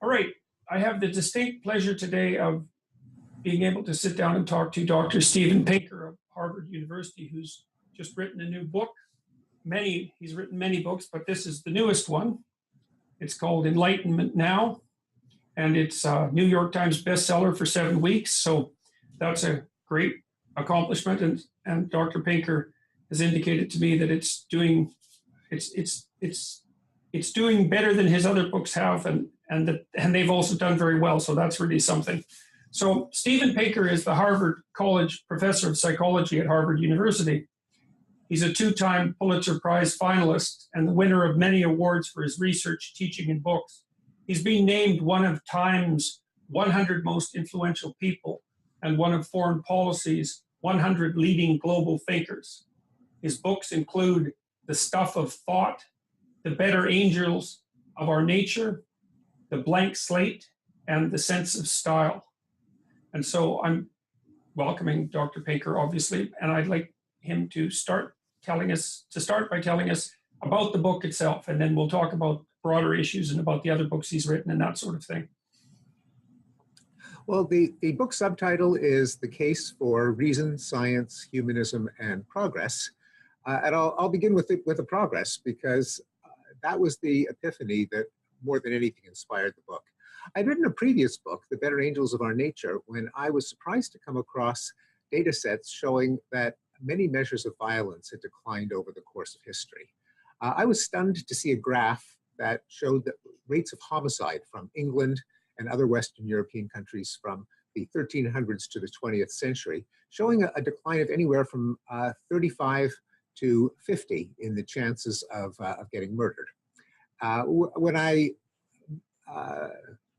All right. I have the distinct pleasure today of being able to sit down and talk to Dr. Steven Pinker of Harvard University, who's just written a new book. He's written many books, but this is the newest one. It's called Enlightenment Now, and it's a New York Times bestseller for 7 weeks. So that's a great accomplishment. And Dr. Pinker has indicated to me that it's doing better than his other books have, and they've also done very well. So that's really something. So Steven Pinker is the Harvard College Professor of Psychology at Harvard University. He's a 2-time Pulitzer Prize finalist and the winner of many awards for his research, teaching, and books. He's been named one of Time's 100 most influential people and one of Foreign Policy's 100 leading global thinkers. His books include The Stuff of Thought, The Better Angels of Our Nature, The Blank Slate, and The Sense of Style. And so I'm welcoming Dr. Pinker, obviously, and I'd like him to start by telling us about the book itself, and then we'll talk about broader issues and about the other books he's written and that sort of thing. Well, the book subtitle is The Case for Reason, Science, Humanism, and Progress. And I'll begin with the progress, because that was the epiphany that more than anything inspired the book. I'd written a previous book, The Better Angels of Our Nature, when I was surprised to come across data sets showing that many measures of violence had declined over the course of history. I was stunned to see a graph that showed that rates of homicide from England and other Western European countries from the 1300s to the 20th century, showing a decline of anywhere from 35 to 50 in the chances of getting murdered. When I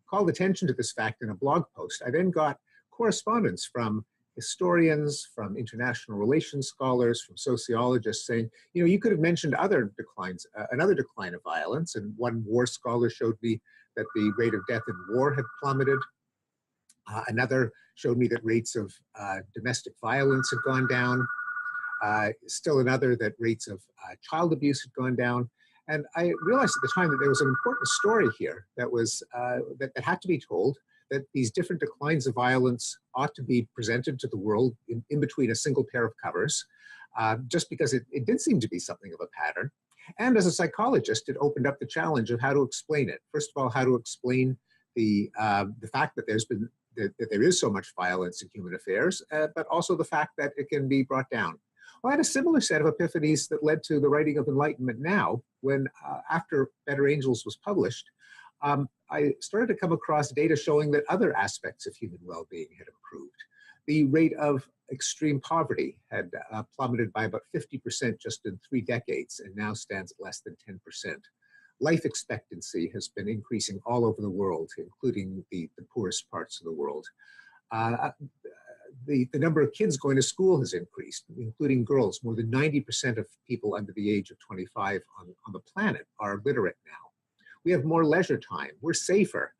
called attention to this fact in a blog post, I then got correspondence from historians, from international relations scholars, from sociologists saying, you could have mentioned other declines, another decline of violence. And one war scholar showed me that the rate of death in war had plummeted. Another showed me that rates of domestic violence had gone down. Still another that rates of child abuse had gone down. And I realized at the time that there was an important story here that was that had to be told, that these different declines of violence ought to be presented to the world in between a single pair of covers, just because it did seem to be something of a pattern. And as a psychologist, it opened up the challenge of how to explain it. First of all, how to explain the fact that that there is so much violence in human affairs, but also the fact that it can be brought down. Well, I had a similar set of epiphanies that led to the writing of Enlightenment Now, when after Better Angels was published, I started to come across data showing that other aspects of human well-being had improved. The rate of extreme poverty had plummeted by about 50% just in 3 decades, and now stands at less than 10%. Life expectancy has been increasing all over the world, including the poorest parts of the world. The number of kids going to school has increased, including girls. More than 90% of people under the age of 25 on the planet are literate now. We have more leisure time. We're safer.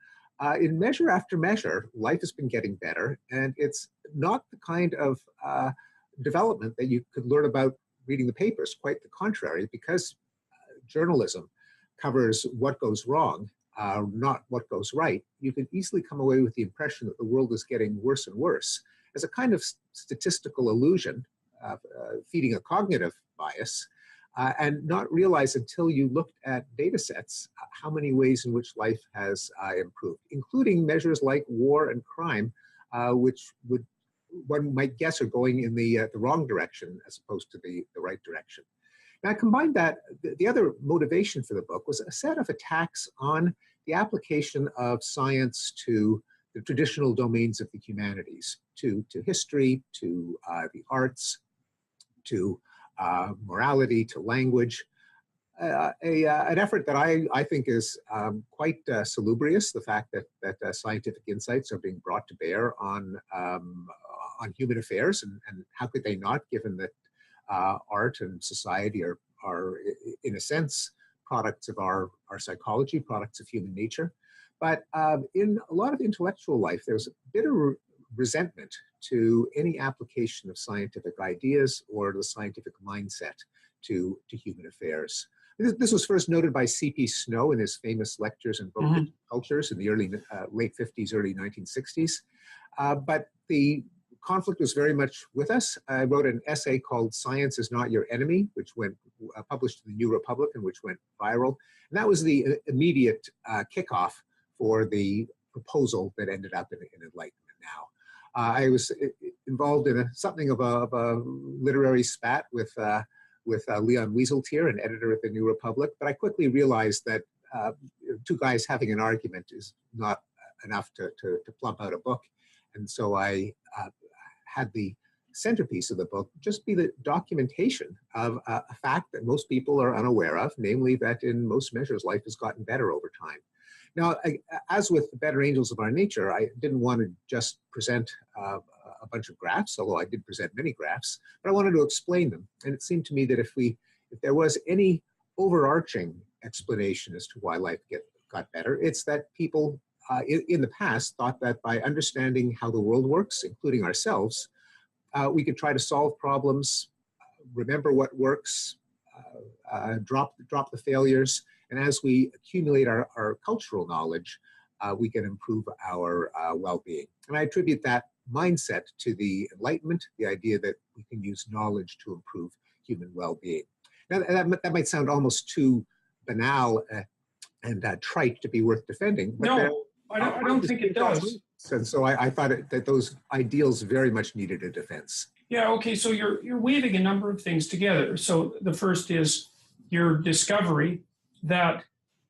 In measure after measure, life has been getting better, and it's not the kind of development that you could learn about reading the papers. Quite the contrary, because journalism covers what goes wrong, not what goes right. You can easily come away with the impression that the world is getting worse and worse as a kind of statistical illusion, feeding a cognitive bias, and not realize until you looked at data sets how many ways in which life has improved, including measures like war and crime, which one might guess are going in the wrong direction as opposed to the right direction. Now, I combined that, the other motivation for the book was a set of attacks on the application of science to the traditional domains of the humanities, to history, to the arts, to morality, to language. An effort that I think is quite salubrious, the fact that scientific insights are being brought to bear on human affairs, and how could they not, given that art and society are in a sense products of our psychology, products of human nature. But in a lot of intellectual life, there's a bit of resentment to any application of scientific ideas or the scientific mindset to human affairs. This was first noted by C.P. Snow in his famous lectures and book Cultures in the late 50s, early 1960s. But the conflict was very much with us. I wrote an essay called Science is Not Your Enemy, which went published in the New Republican, which went viral. And that was the immediate kickoff for the proposal that ended up in Enlightenment Now. I was involved in something of a literary spat with Leon Wieseltier, an editor at the New Republic, but I quickly realized that two guys having an argument is not enough to plump out a book. And so I had the centerpiece of the book just be the documentation of a fact that most people are unaware of, namely that in most measures, life has gotten better over time. Now, as with the Better Angels of Our Nature, I didn't want to just present a bunch of graphs, although I did present many graphs, but I wanted to explain them. And it seemed to me that if there was any overarching explanation as to why life got better, it's that people in the past thought that by understanding how the world works, including ourselves, we could try to solve problems, remember what works, drop the failures, and as we accumulate our cultural knowledge, we can improve our well-being. And I attribute that mindset to the Enlightenment, the idea that we can use knowledge to improve human well-being. Now, that might sound almost too banal and trite to be worth defending. But no, I don't think it does. And so I thought that those ideals very much needed a defense. Yeah, okay, so you're weaving a number of things together. So the first is your discovery that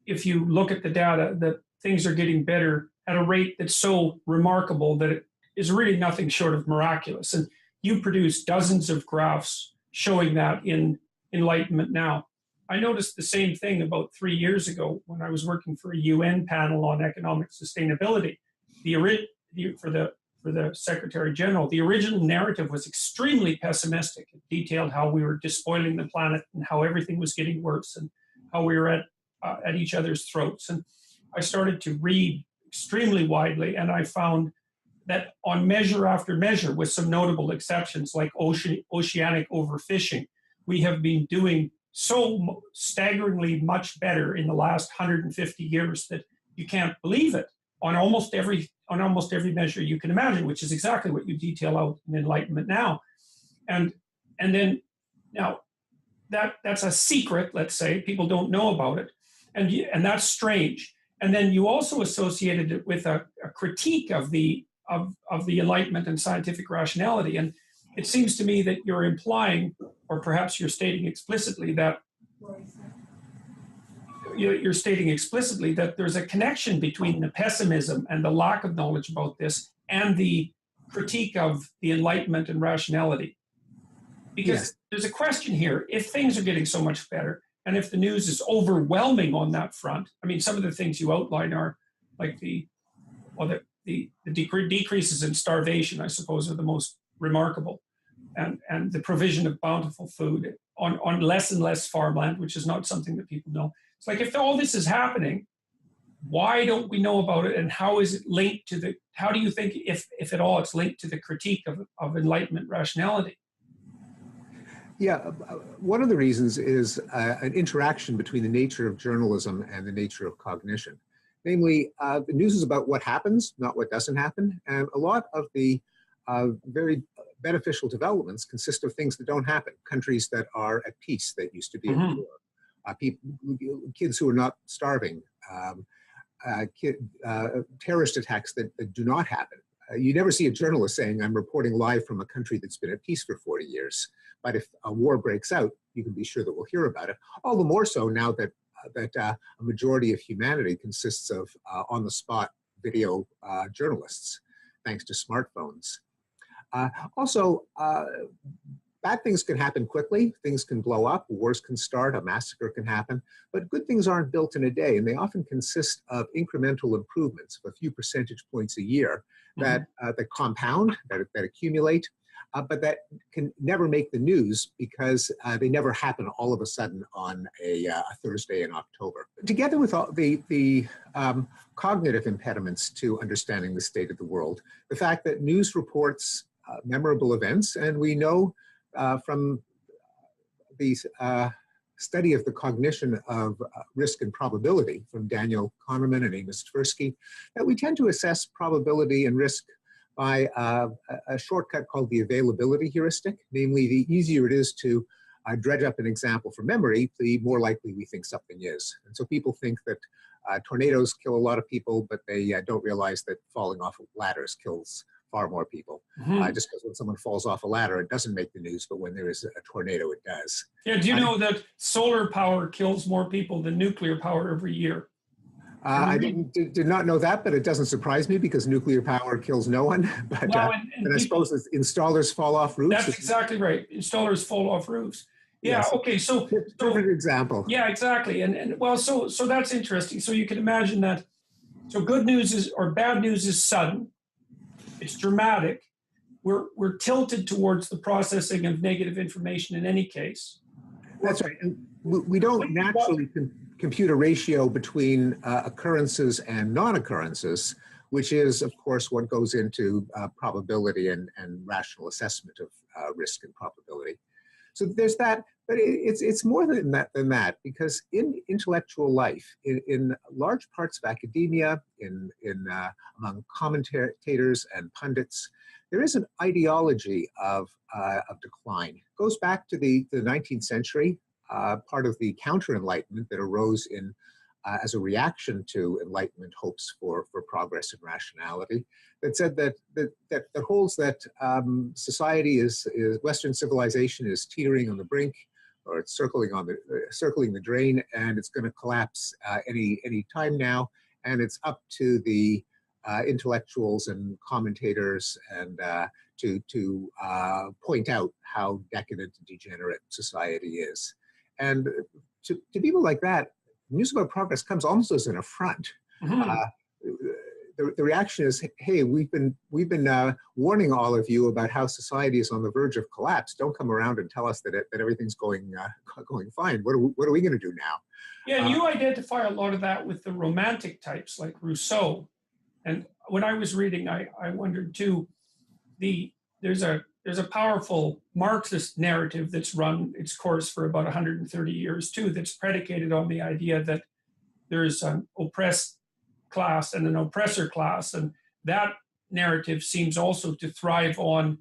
if you look at the data, that things are getting better at a rate that's so remarkable that it is really nothing short of miraculous. And you produce dozens of graphs showing that in Enlightenment Now. I noticed the same thing about 3 years ago when I was working for a UN panel on economic sustainability. For the Secretary General, the original narrative was extremely pessimistic. It detailed how we were despoiling the planet and how everything was getting worse and how we were at each other's throats. And I started to read extremely widely, and I found that on measure after measure, with some notable exceptions like oceanic overfishing, we have been doing so staggeringly much better in the last 150 years that you can't believe it on almost every measure you can imagine, which is exactly what you detail out in Enlightenment Now. And then now that's a secret, let's say, people don't know about it. And that's strange. And then you also associated it with a critique of the Enlightenment and scientific rationality. And it seems to me that you're implying, or perhaps you're stating explicitly that there's a connection between the pessimism and the lack of knowledge about this and the critique of the Enlightenment and rationality. Because there's a question here, if things are getting so much better, and if the news is overwhelming on that front, I mean, some of the things you outline are like the decreases in starvation, I suppose, are the most remarkable, and the provision of bountiful food on less and less farmland, which is not something that people know. It's like, if all this is happening, why don't we know about it, and how is it linked to how do you think, if at all, it's linked to the critique of Enlightenment rationality? Yeah, one of the reasons is an interaction between the nature of journalism and the nature of cognition. Namely, the news is about what happens, not what doesn't happen. And a lot of the very beneficial developments consist of things that don't happen. Countries that are at peace that used to be at war. Kids who are not starving. Terrorist attacks that do not happen. You never see a journalist saying, I'm reporting live from a country that's been at peace for 40 years. But if a war breaks out, you can be sure that we'll hear about it. All the more so now that a majority of humanity consists of on-the-spot video journalists, thanks to smartphones. Also, bad things can happen quickly. Things can blow up. Wars can start. A massacre can happen. But good things aren't built in a day, and they often consist of incremental improvements of a few percentage points a year that compound, that accumulate, but that can never make the news because they never happen all of a sudden on a Thursday in October. Together with all the cognitive impediments to understanding the state of the world, the fact that news reports memorable events, and we know from these study of the cognition of risk and probability from Daniel Kahneman and Amos Tversky, that we tend to assess probability and risk by a shortcut called the availability heuristic. Namely, the easier it is to dredge up an example from memory, the more likely we think something is. And so people think that tornadoes kill a lot of people, but they don't realize that falling off of ladders kills far more people. Just because when someone falls off a ladder, it doesn't make the news, but when there is a tornado, it does. Yeah, do you know that solar power kills more people than nuclear power every year? I did not know that, but it doesn't surprise me because nuclear power kills no one. But well, and I suppose installers fall off roofs. That's exactly right. Installers fall off roofs. Yeah. Yes. Okay. So perfect example. Yeah, exactly. And well, so that's interesting. So you can imagine that. So good news is, or bad news is sudden. It's dramatic. We're tilted towards the processing of negative information in any case. That's right. And we don't naturally compute a ratio between occurrences and non-occurrences, which is, of course, what goes into probability and rational assessment of risk and probability. So there's that, but it's more than that, because in intellectual life, in large parts of academia, among commentators and pundits, there is an ideology of decline. It goes back to the 19th century, part of the counter-enlightenment that arose as a reaction to Enlightenment hopes for progress and rationality, that said that holds that society Western civilization is teetering on the brink, or it's circling the drain, and it's going to collapse any time now, and it's up to the intellectuals and commentators and to point out how decadent and degenerate society is. And to people like that, news about progress comes almost as an affront. The reaction is, hey, we've been warning all of you about how society is on the verge of collapse. Don't come around and tell us that everything's going fine. What are we going to do now? Yeah, and you identify a lot of that with the romantic types like Rousseau. And when I was reading, I wondered too, there's a powerful Marxist narrative that's run its course for about 130 years too, that's predicated on the idea that there's an oppressed class and an oppressor class, and that narrative seems also to thrive on,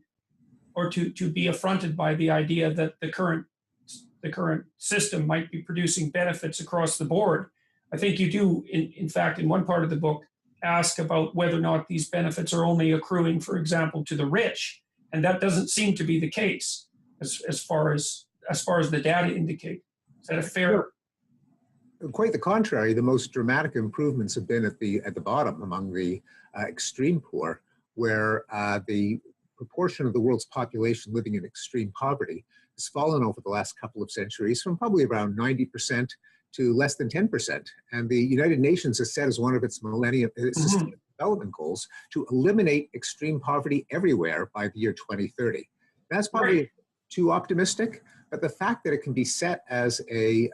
or to be affronted by the idea that the current system might be producing benefits across the board. I think you do, in fact, in one part of the book, ask about whether or not these benefits are only accruing, for example, to the rich. And that doesn't seem to be the case as far as the data indicate. Is that a fair? Quite the contrary. The most dramatic improvements have been at the bottom among the extreme poor, where the proportion of the world's population living in extreme poverty has fallen over the last couple of centuries from probably around 90% to less than 10%. And the United Nations has set as one of its Millennium Sustainable Development Goals to eliminate extreme poverty everywhere by the year 2030. That's probably too optimistic, but the fact that it can be set as a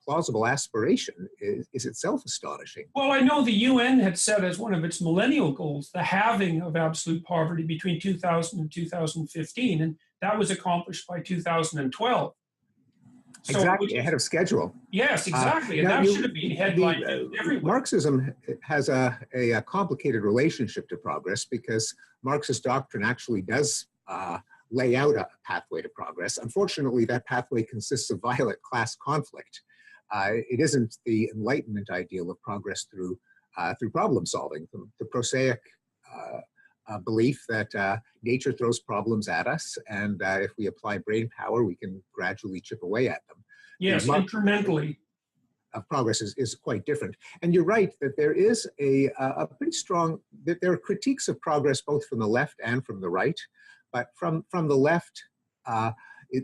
plausible aspiration is itself astonishing. Well, I know the UN had set as one of its millennial goals the halving of absolute poverty between 2000 and 2015, and that was accomplished by 2012. So, exactly, ahead of schedule. Yes, exactly, and that should have been headlined everywhere. Marxism has a complicated relationship to progress, because Marxist doctrine actually does lay out a pathway to progress. Unfortunately, that pathway consists of violent class conflict. It isn't the Enlightenment ideal of progress through problem solving, the prosaic belief that nature throws problems at us, and if we apply brain power, we can gradually chip away at them. Yes, incrementally. Progress is quite different. And you're right that there is a pretty strong, that there are critiques of progress both from the left and from the right. But from the left,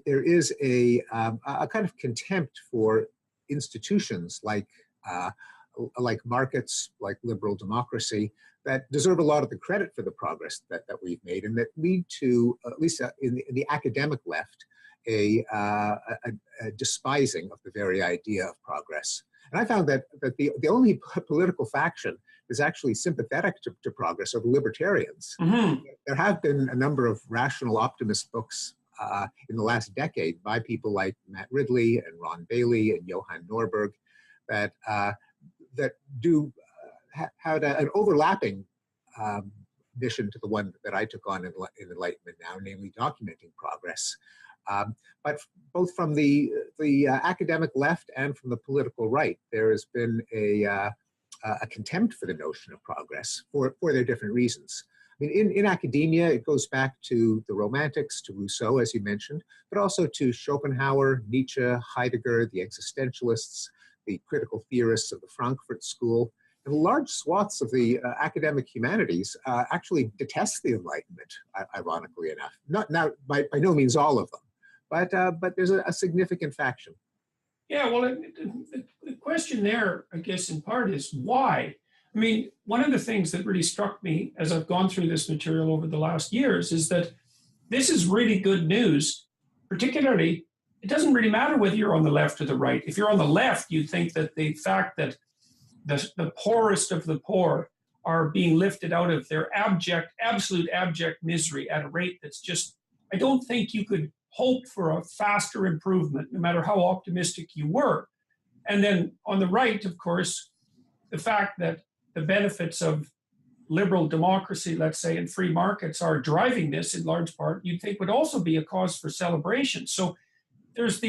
there is a kind of contempt for institutions like markets, like liberal democracy, that deserve a lot of the credit for the progress that we've made, and that lead to, at least in the academic left, a despising of the very idea of progress. And I found that the only political faction is actually sympathetic to progress are the libertarians. There have been a number of rational optimist books in the last decade by people like Matt Ridley and Ron Bailey and Johan Norberg that had an overlapping mission to the one that I took on in Enlightenment Now, namely documenting progress. But both from the academic left and from the political right, there has been a contempt for the notion of progress for their different reasons. I mean, in academia, it goes back to the Romantics, to Rousseau, as you mentioned, but also to Schopenhauer, Nietzsche, Heidegger, the existentialists, the critical theorists of the Frankfurt School. And large swaths of the academic humanities actually detest the Enlightenment, ironically enough. Not by no means all of them, but there's a significant faction. Yeah, well, the question there, I guess, in part is why? I mean, one of the things that really struck me as I've gone through this material over the last years is that this is really good news. Particularly, it doesn't really matter whether you're on the left or the right. If you're on the left, you think that the fact that the poorest of the poor are being lifted out of their absolute abject misery at a rate that's just, I don't think you could hope for a faster improvement, no matter how optimistic you were. And then on the right, of course, the fact that the benefits of liberal democracy, let's say, and free markets are driving this in large part, you'd think would also be a cause for celebration. So there's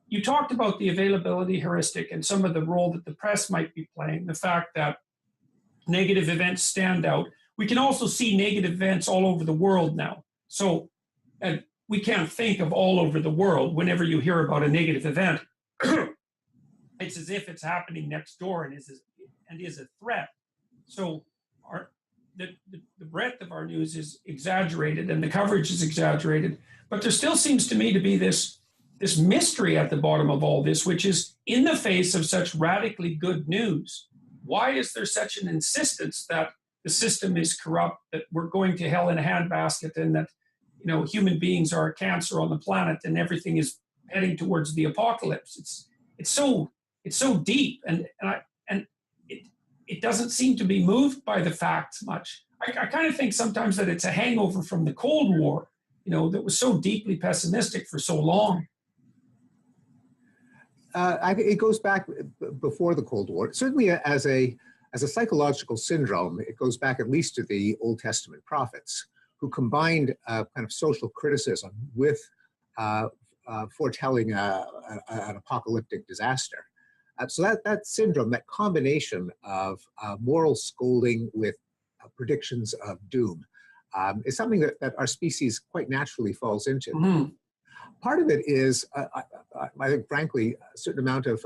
you talked about the availability heuristic and some of the role that the press might be playing, the fact that negative events stand out. We can also see negative events all over the world now. So, and we can't think of all over the world whenever you hear about a negative event. It's as if it's happening next door and is a threat. So the breadth of our news is exaggerated and the coverage is exaggerated, but there still seems to me to be this mystery at the bottom of all this, which is in the face of such radically good news, why is there such an insistence that the system is corrupt, that we're going to hell in a handbasket, and that human beings are a cancer on the planet and everything is heading towards the apocalypse? It's so deep, and it doesn't seem to be moved by the facts much. I kind of think sometimes that it's a hangover from the Cold War, that was so deeply pessimistic for so long. It goes back before the Cold War. Certainly, as a psychological syndrome, it goes back at least to the Old Testament prophets, who combined kind of social criticism with foretelling an apocalyptic disaster. So that syndrome, that combination of moral scolding with predictions of doom, is something that our species quite naturally falls into. Mm-hmm. Part of it is, I think, frankly, a certain amount of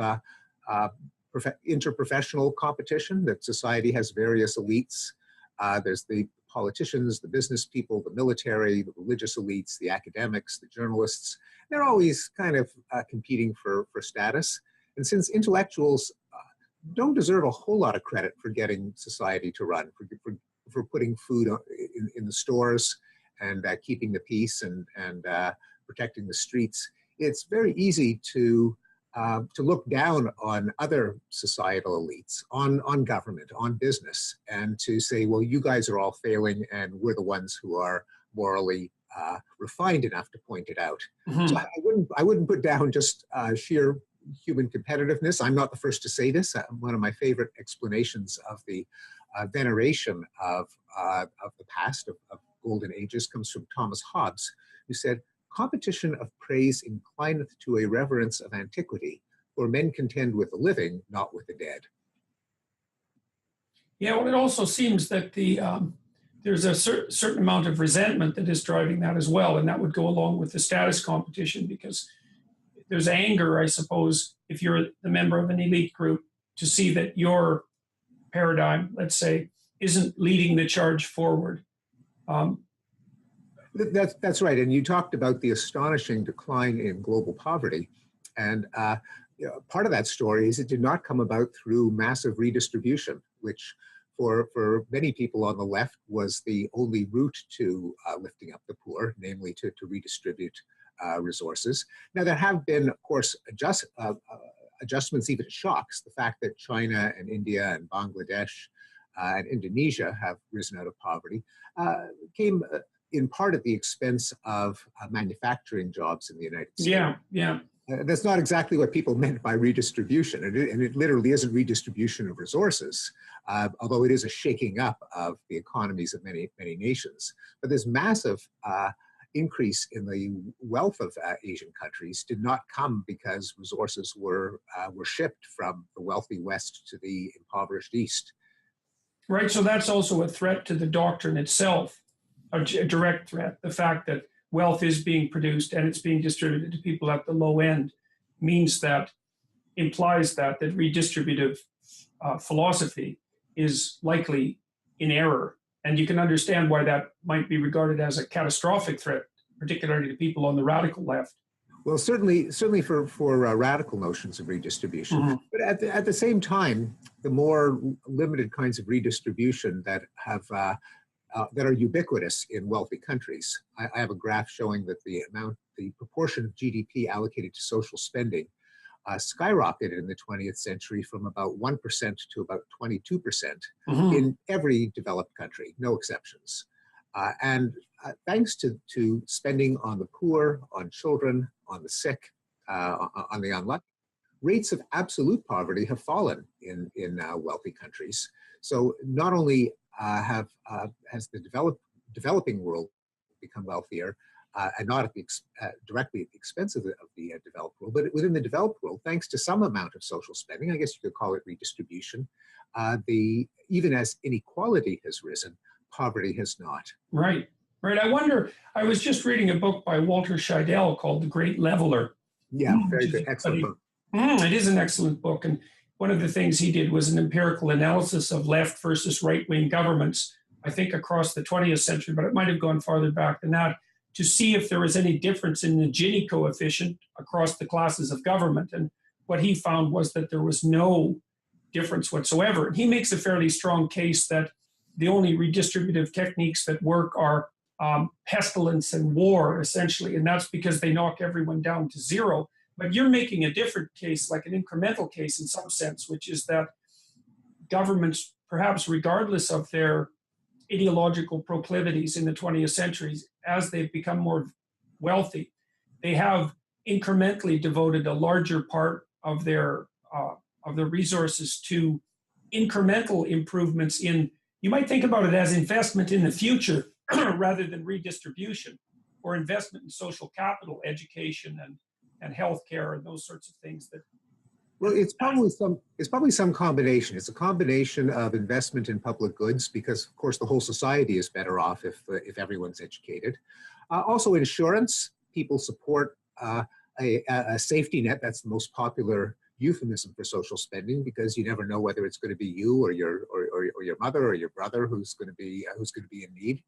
interprofessional competition, that society has various elites. There's the politicians, the business people, the military, the religious elites, the academics, the journalists. They're always kind of competing for status. And since intellectuals don't deserve a whole lot of credit for getting society to run, for putting food in the stores and keeping the peace and protecting the streets, it's very easy to look down on other societal elites, on government, on business, and to say, well, you guys are all failing and we're the ones who are morally refined enough to point it out. Mm-hmm. So I wouldn't put down just sheer human competitiveness. I'm not the first to say this. One of my favorite explanations of the veneration of the past, of golden ages, comes from Thomas Hobbes, who said, "Competition of praise inclineth to a reverence of antiquity, for men contend with the living, not with the dead." Yeah, well, it also seems that there's a certain amount of resentment that is driving that as well, and that would go along with the status competition, because there's anger, I suppose, if you're the member of an elite group, to see that your paradigm, let's say, isn't leading the charge forward. That's right. And you talked about the astonishing decline in global poverty. And part of that story is it did not come about through massive redistribution, which for many people on the left was the only route to lifting up the poor, namely to redistribute resources. Now, there have been, of course, adjustments, even shocks. The fact that China and India and Bangladesh and Indonesia have risen out of poverty came in part at the expense of manufacturing jobs in the United States. Yeah, yeah. That's not exactly what people meant by redistribution, and it literally isn't redistribution of resources, although it is a shaking up of the economies of many, many nations. But this massive increase in the wealth of Asian countries did not come because resources were shipped from the wealthy West to the impoverished East. Right, so that's also a threat to the doctrine itself, a direct threat. The fact that wealth is being produced and it's being distributed to people at the low end implies that redistributive philosophy is likely in error. And you can understand why that might be regarded as a catastrophic threat, particularly to people on the radical left. Well, certainly for radical notions of redistribution. Mm-hmm. But at the same time, the more limited kinds of redistribution that are ubiquitous in wealthy countries. I have a graph showing that the proportion of GDP allocated to social spending skyrocketed in the 20th century from about 1% to about 22% mm-hmm. in every developed country, no exceptions. And thanks to spending on the poor, on children, on the sick, on the unlucky, rates of absolute poverty have fallen in wealthy countries. So not only has the developing world become wealthier, and not directly at the expense of the developed world, but within the developed world, thanks to some amount of social spending, I guess you could call it redistribution, even as inequality has risen, poverty has not. Right, right. I wonder, I was just reading a book by Walter Scheidel called The Great Leveler. Yeah, very good, excellent book. It is an excellent book. And one of the things he did was an empirical analysis of left versus right-wing governments, I think across the 20th century, but it might have gone farther back than that, to see if there was any difference in the Gini coefficient across the classes of government. And what he found was that there was no difference whatsoever. And he makes a fairly strong case that the only redistributive techniques that work are pestilence and war, essentially, and that's because they knock everyone down to zero. But you're making a different case, like an incremental case in some sense, which is that governments, perhaps regardless of their ideological proclivities in the 20th century, as they've become more wealthy, they have incrementally devoted a larger part of their resources to incremental improvements in, you might think about it as investment in the future rather than redistribution, or investment in social capital, education and healthcare and those sorts of things that. Well, it's probably some combination. It's a combination of investment in public goods, because of course the whole society is better off if everyone's educated. Also insurance. People support a safety net. That's the most popular euphemism for social spending, because you never know whether it's going to be you or your mother or your brother who's going to be in need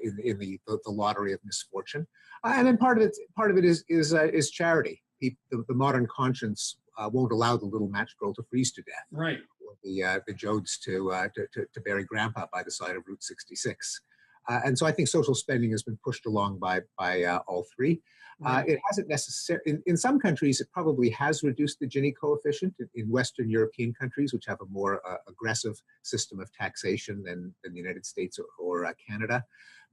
in the lottery of misfortune. And then part of it is charity. The modern conscience won't allow the little match girl to freeze to death, right? Or the Jodes to bury Grandpa by the side of Route 66. And so I think social spending has been pushed along by all three. Right. It hasn't necessarily, in some countries, it probably has reduced the Gini coefficient. In Western European countries, which have a more aggressive system of taxation than the United States or Canada.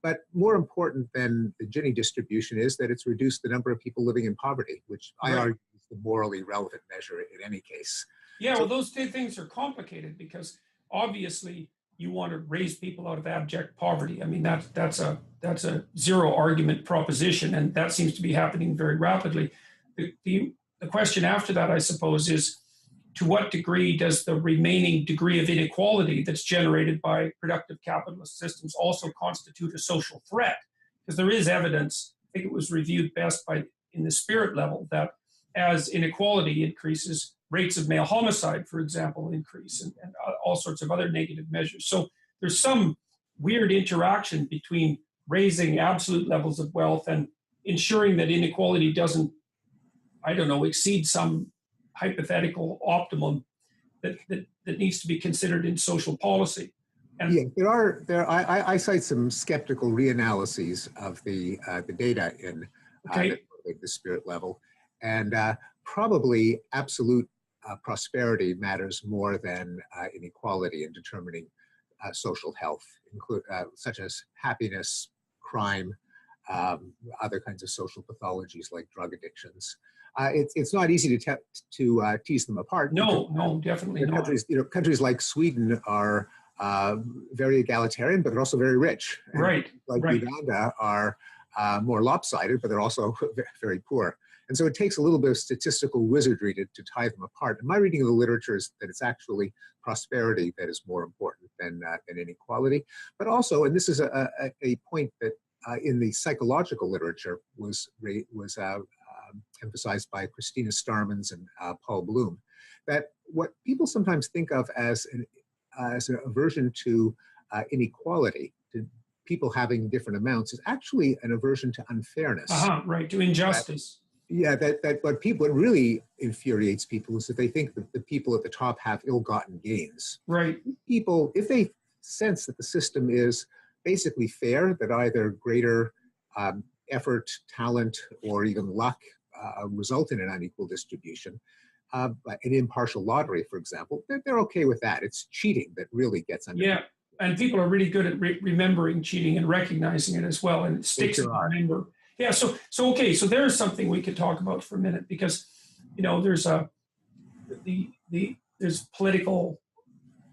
But more important than the Gini distribution is that it's reduced the number of people living in poverty, which I argue is the morally relevant measure in any case. Yeah, well, those two things are complicated, because obviously you want to raise people out of abject poverty. I mean, that's a zero argument proposition, and that seems to be happening very rapidly. The question after that, I suppose, is to what degree does the remaining degree of inequality that's generated by productive capitalist systems also constitute a social threat? Because there is evidence, I think it was reviewed best in the Spirit level, that as inequality increases, rates of male homicide, for example, increase, and all sorts of other negative measures. So there's some weird interaction between raising absolute levels of wealth and ensuring that inequality doesn't, exceed some hypothetical optimum that needs to be considered in social policy. And yeah, I cite some skeptical reanalyses of the data in the Spirit level, and probably absolute prosperity matters more than inequality in determining social health, such as happiness, crime, other kinds of social pathologies like drug addictions. It's not easy to tease them apart. No, no, definitely not. Countries like Sweden are very egalitarian, but they're also very rich. And right. like right. Uganda are more lopsided, but they're also very poor. And so it takes a little bit of statistical wizardry to tie them apart. And my reading of the literature is that it's actually prosperity that is more important than inequality. But also, and this is a point that in the psychological literature was emphasized by Christina Starmans and Paul Bloom, that what people sometimes think of as an aversion to inequality, to people having different amounts, is actually an aversion to unfairness. Right, to injustice. That what really infuriates people is that they think that the people at the top have ill-gotten gains. Right. People, if they sense that the system is basically fair, that either greater effort, talent, or even luck result in an unequal distribution, an impartial lottery, for example, they're okay with that. It's cheating that really gets under. Yeah, and people are really good at remembering cheating and recognizing it as well, and it sticks in the memory. Yeah, so okay, so there's something we could talk about for a minute, because there's there's political,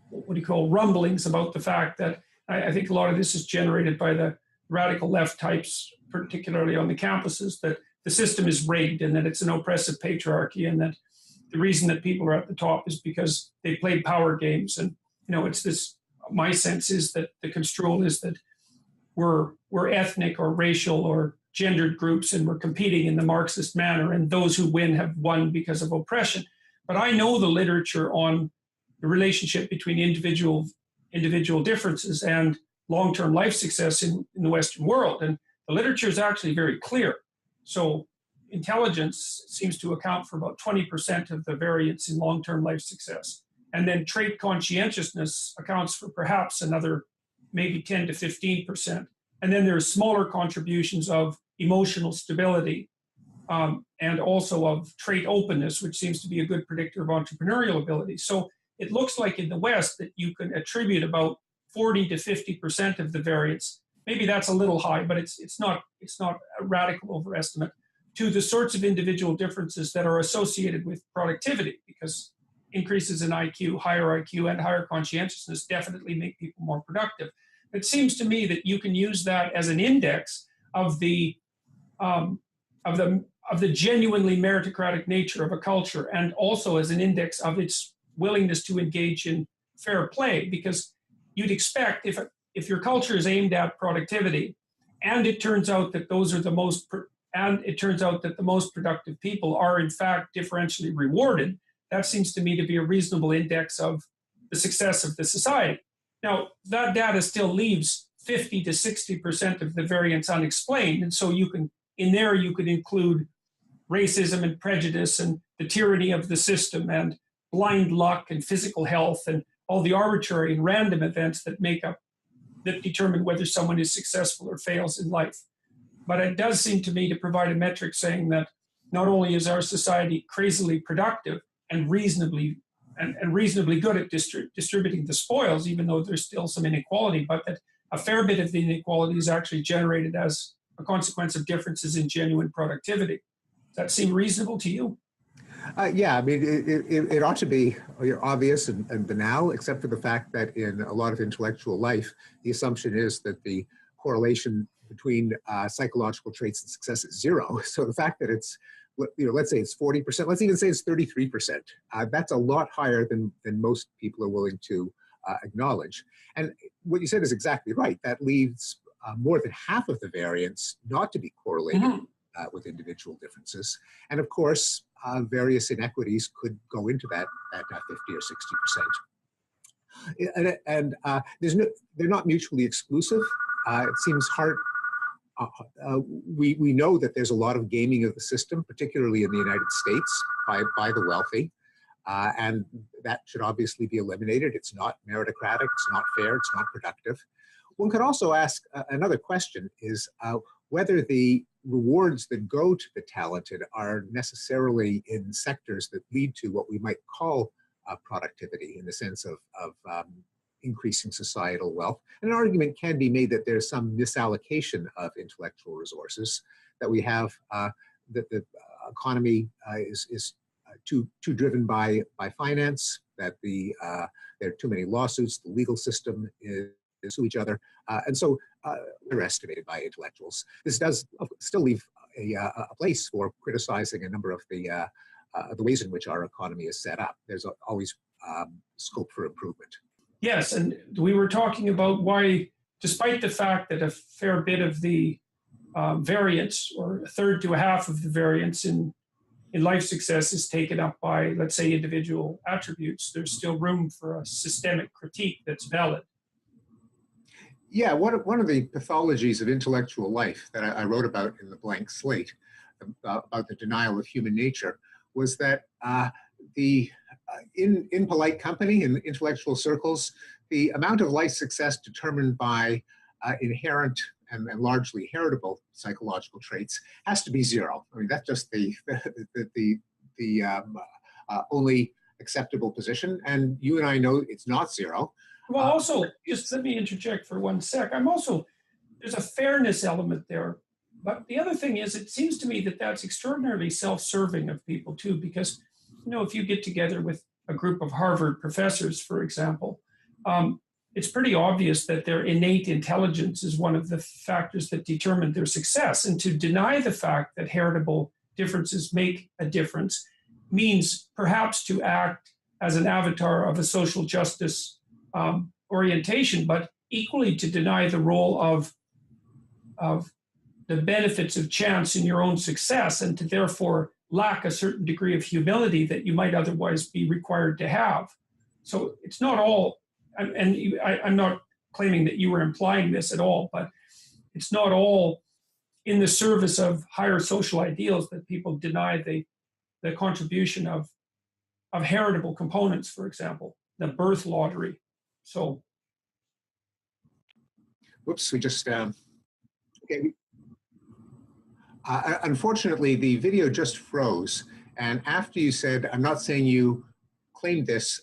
what do you call, rumblings about the fact that I think a lot of this is generated by the radical left types, particularly on the campuses, that the system is rigged and that it's an oppressive patriarchy, and that the reason that people are at the top is because they played power games. And it's this. My sense is that the construal is that we're ethnic or racial or gendered groups, and we're competing in the Marxist manner, and those who win have won because of oppression. But I know the literature on the relationship between individual differences and long-term life success in the Western world, and the literature is actually very clear. So intelligence seems to account for about 20% of the variance in long-term life success. And then trait conscientiousness accounts for perhaps another maybe 10 to 15%. And then there's smaller contributions of emotional stability and also of trait openness, which seems to be a good predictor of entrepreneurial ability. So it looks like in the West that you can attribute about 40 to 50% of the variance. Maybe that's a little high, but it's not a radical overestimate, to the sorts of individual differences that are associated with productivity, because increases in IQ, and higher conscientiousness definitely make people more productive. It seems to me that you can use that as an index of the genuinely meritocratic nature of a culture, and also as an index of its willingness to engage in fair play, because you'd expect if your culture is aimed at productivity, and it turns out that the most productive people are in fact differentially rewarded, that seems to me to be a reasonable index of the success of the society. Now, that data still leaves 50 to 60% of the variance unexplained, and so you could include racism and prejudice and the tyranny of the system and blind luck and physical health and all the arbitrary and random events that determine whether someone is successful or fails in life. But it does seem to me to provide a metric saying that not only is our society crazily productive and reasonably good at distributing the spoils, even though there's still some inequality, but that a fair bit of the inequality is actually generated as a consequence of differences in genuine productivity. Does that seem reasonable to you? Yeah, I mean, it ought to be obvious and banal, except for the fact that in a lot of intellectual life, the assumption is that the correlation between psychological traits and success is zero. So the fact that it's, let's say it's 40%, let's even say it's 33%. That's a lot higher than most people are willing to acknowledge. And what you said is exactly right. That leaves more than half of the variance not to be correlated with individual differences. And of course, various inequities could go into that 50 or 60%. And they're not mutually exclusive. It seems hard. We know that there's a lot of gaming of the system, particularly in the United States, by the wealthy. And that should obviously be eliminated. It's not meritocratic, it's not fair, it's not productive. One could also ask another question is whether the rewards that go to the talented are necessarily in sectors that lead to what we might call productivity, in the sense of increasing societal wealth. And an argument can be made that there's some misallocation of intellectual resources, that we have, that the economy is too driven by finance, that there are too many lawsuits, the legal system is to each other, and so underestimated by intellectuals. This does still leave a place for criticizing a number of the ways in which our economy is set up. There's always scope for improvement. Yes, and we were talking about why, despite the fact that a fair bit of the variance, or a third to a half of the variance in life success is taken up by, let's say, individual attributes, there's still room for a systemic critique that's valid. Yeah, one of the pathologies of intellectual life that I wrote about in The Blank Slate, about the denial of human nature, was that in polite company, in intellectual circles, the amount of life success determined by inherent and largely heritable psychological traits has to be zero. I mean, that's just the only acceptable position, and you and I know it's not zero. Well, also, just let me interject for one sec. There's a fairness element there. But the other thing is, it seems to me that that's extraordinarily self-serving of people too, because, if you get together with a group of Harvard professors, for example, it's pretty obvious that their innate intelligence is one of the factors that determine their success. And to deny the fact that heritable differences make a difference means perhaps to act as an avatar of a social justice orientation, but equally to deny the role of the benefits of chance in your own success, and to therefore lack a certain degree of humility that you might otherwise be required to have. So it's not all, and I'm not claiming that you were implying this at all, but it's not all in the service of higher social ideals that people deny the contribution of heritable components, for example, the birth lottery. So, whoops, we just, okay. Unfortunately, the video just froze. And after you said, I'm not saying you claimed this,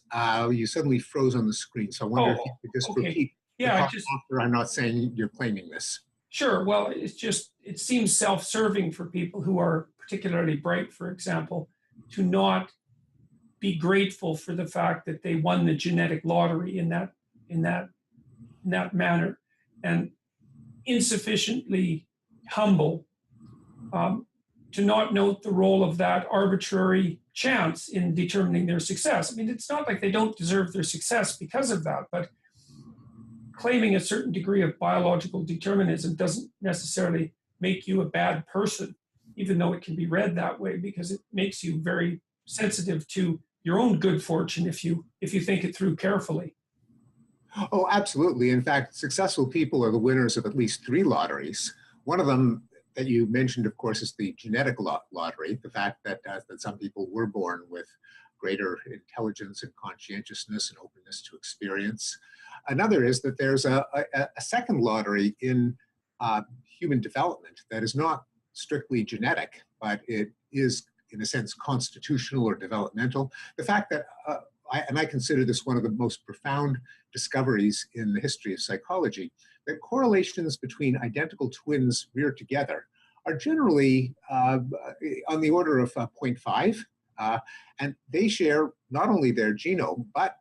you suddenly froze on the screen. So I wonder if you could just repeat. Yeah, after I'm not saying you're claiming this. Sure. Well, it seems self-serving for people who are particularly bright, for example, to not be grateful for the fact that they won the genetic lottery in that manner, and insufficiently humble to not note the role of that arbitrary chance in determining their success. I mean, it's not like they don't deserve their success because of that, but claiming a certain degree of biological determinism doesn't necessarily make you a bad person, even though it can be read that way, because it makes you very sensitive to your own good fortune if you think it through carefully. Oh, absolutely. In fact, successful people are the winners of at least 3 lotteries. One of them that you mentioned, of course, is the genetic lottery, the fact that some people were born with greater intelligence and conscientiousness and openness to experience. Another is that there's a second lottery in human development that is not strictly genetic, but it is, in a sense, constitutional or developmental. The fact that, I consider this one of the most profound discoveries in the history of psychology, that correlations between identical twins reared together are generally on the order of 0.5, and they share not only their genome, but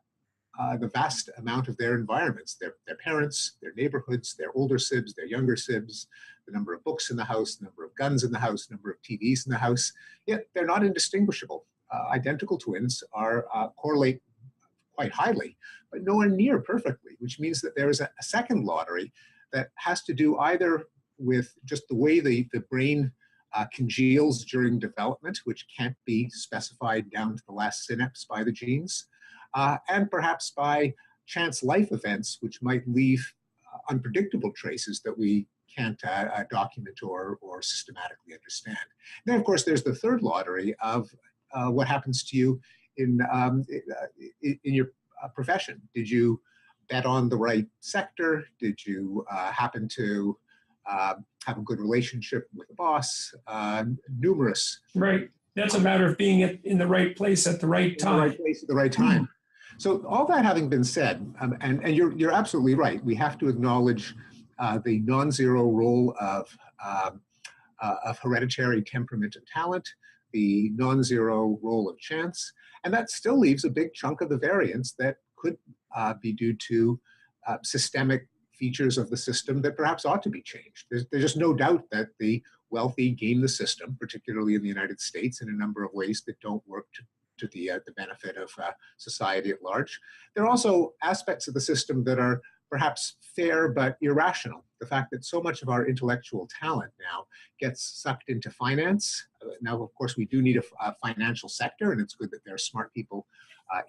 the vast amount of their environments, their parents, their neighborhoods, their older sibs, their younger sibs, the number of books in the house, the number of guns in the house, number of TVs in the house, yet they're not indistinguishable. Identical twins correlate quite highly, but nowhere near perfectly, which means that there is a second lottery that has to do either with just the way the brain congeals during development, which can't be specified down to the last synapse by the genes, and perhaps by chance life events, which might leave unpredictable traces that we can't document or systematically understand. Then, of course, there's the third lottery of what happens to you in your profession. Did you bet on the right sector? Did you happen to have a good relationship with the boss? Numerous. Right. That's a matter of being in the right place at the right time. In the right place at the right time. So all that having been said, and you're absolutely right, we have to acknowledge the non-zero role of hereditary temperament and talent, the non-zero role of chance, and that still leaves a big chunk of the variance that could be due to systemic features of the system that perhaps ought to be changed. There's just no doubt that the wealthy game the system, particularly in the United States, in a number of ways that don't work to the benefit of society at large. There are also aspects of the system that are perhaps fair but irrational. The fact that so much of our intellectual talent now gets sucked into finance. Now, of course, we do need a financial sector, and it's good that there are smart people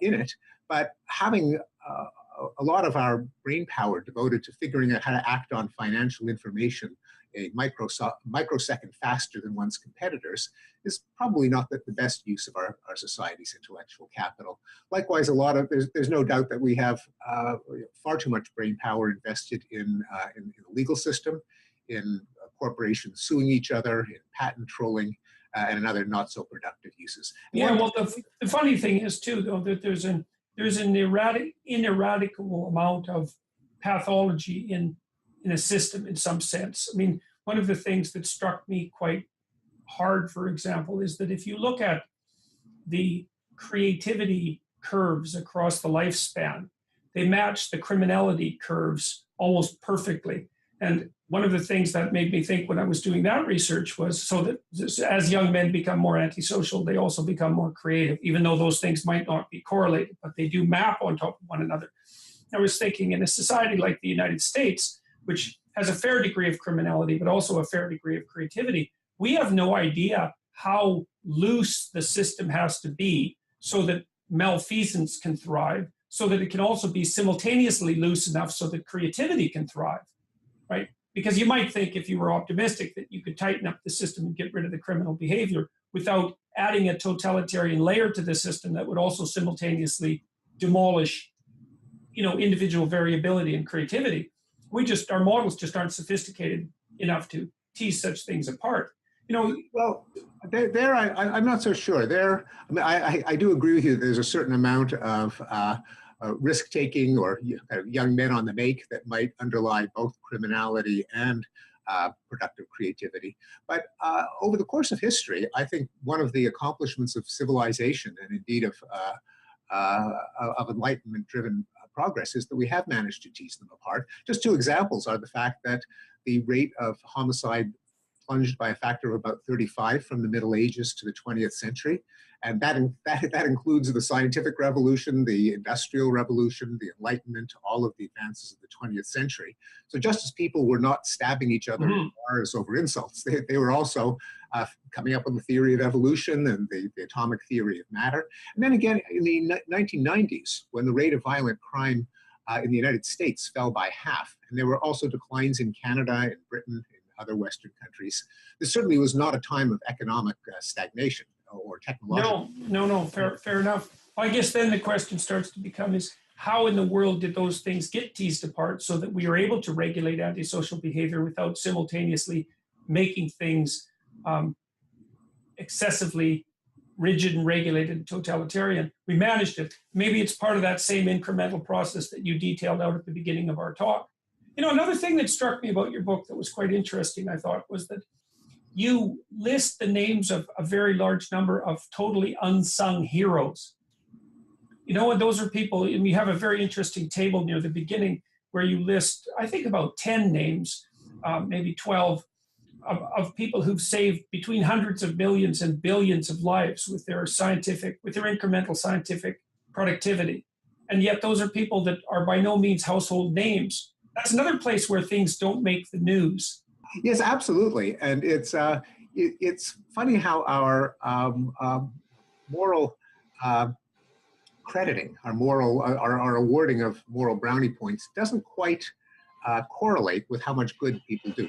in it. But having a lot of our brain power devoted to figuring out how to act on financial information a microsecond faster than one's competitors is probably not the best use of our society's intellectual capital. Likewise, there's no doubt that we have far too much brain power invested in the legal system, in corporations suing each other, in patent trolling, and in other not so productive uses. Yeah, well, the funny thing is too, though, that there's an ineradicable amount of pathology in a system in some sense. I mean, one of the things that struck me quite hard, for example, is that if you look at the creativity curves across the lifespan, they match the criminality curves almost perfectly. And one of the things that made me think when I was doing that research was so that as young men become more antisocial, they also become more creative, even though those things might not be correlated, but they do map on top of one another. I was thinking in a society like the United States, which has a fair degree of criminality, but also a fair degree of creativity, we have no idea how loose the system has to be so that malfeasance can thrive, so that it can also be simultaneously loose enough so that creativity can thrive, right? Because you might think, if you were optimistic, that you could tighten up the system and get rid of the criminal behavior without adding a totalitarian layer to the system that would also simultaneously demolish, individual variability and creativity. Our models just aren't sophisticated enough to tease such things apart. Well, I'm not so sure. I do agree with you. There's a certain amount of risk-taking or kind of young men on the make that might underlie both criminality and productive creativity. But over the course of history, I think one of the accomplishments of civilization, and indeed of enlightenment-driven progress, is that we have managed to tease them apart. Just two examples are the fact that the rate of homicide plunged by a factor of about 35 from the Middle Ages to the 20th century. And that includes the scientific revolution, the industrial revolution, the Enlightenment, all of the advances of the 20th century. So just as people were not stabbing each other in bars over insults, they were also coming up with the theory of evolution and the atomic theory of matter. And then again, in the 1990s, when the rate of violent crime in the United States fell by half, and there were also declines in Canada and Britain, other Western countries. This certainly was not a time of economic stagnation or technological. No, fair enough. Well, I guess then the question starts to become is how in the world did those things get teased apart so that we are able to regulate antisocial behavior without simultaneously making things excessively rigid and regulated and totalitarian? We managed it. Maybe it's part of that same incremental process that you detailed out at the beginning of our talk. Another thing that struck me about your book that was quite interesting, I thought, was that you list the names of a very large number of totally unsung heroes. And those are people, and we have a very interesting table near the beginning where you list, I think, about 10 names, maybe 12, of people who've saved between hundreds of millions and billions of lives with their incremental scientific productivity. And yet those are people that are by no means household names. That's another place where things don't make the news. Yes, absolutely. And it's funny how our moral crediting, our awarding of moral brownie points doesn't quite correlate with how much good people do.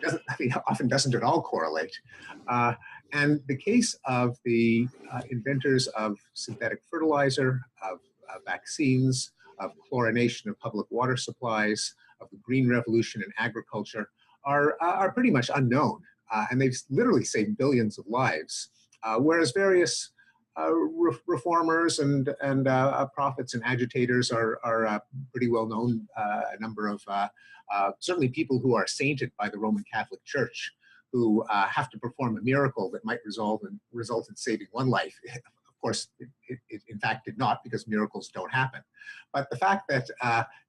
Often doesn't at all correlate. And the case of the inventors of synthetic fertilizer, of vaccines, of chlorination of public water supplies, of the green revolution in agriculture are pretty much unknown. And they've literally saved billions of lives. Whereas various reformers and prophets and agitators are pretty well known. A number of certainly people who are sainted by the Roman Catholic Church, who have to perform a miracle that might result in saving one life. Of course, it in fact did not, because miracles don't happen. But the fact that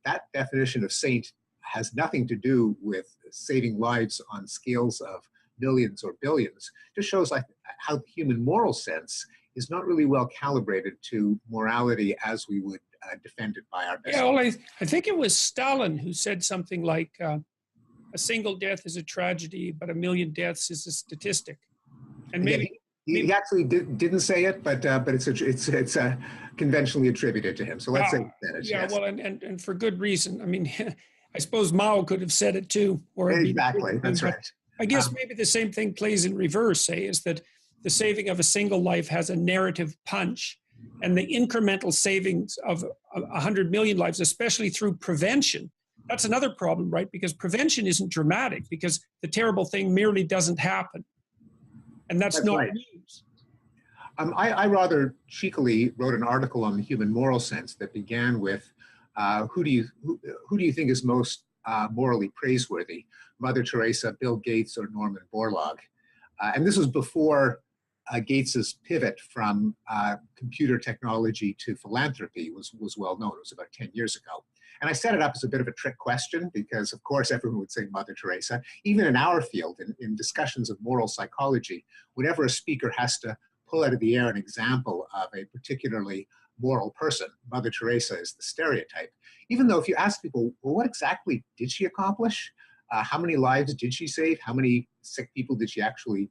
that definition of saint has nothing to do with saving lives on scales of millions or billions just shows like how the human moral sense is not really well calibrated to morality as we would defend it by our best. Yeah, well, I think it was Stalin who said something like, a single death is a tragedy, but a million deaths is a statistic. And maybe he actually didn't say it, but it's conventionally attributed to him. So let's say he said it. Yeah, yes. well, and for good reason. I mean, I suppose Mao could have said it too. Or exactly, that's right. I guess maybe the same thing plays in reverse, say, is that the saving of a single life has a narrative punch, and the incremental savings of 100 million lives, especially through prevention, that's another problem, right? Because prevention isn't dramatic, because the terrible thing merely doesn't happen. And that's not right. news. I rather cheekily wrote an article on the human moral sense that began with, who do you think is most morally praiseworthy? Mother Teresa, Bill Gates, or Norman Borlaug? And this was before Gates's pivot from computer technology to philanthropy was well known. It was about 10 years ago. And I set it up as a bit of a trick question because, of course, everyone would say Mother Teresa. Even in our field, in discussions of moral psychology, whenever a speaker has to pull out of the air an example of a particularly moral person, Mother Teresa is the stereotype. Even though if you ask people, well, what exactly did she accomplish? How many lives did she save? How many sick people did she actually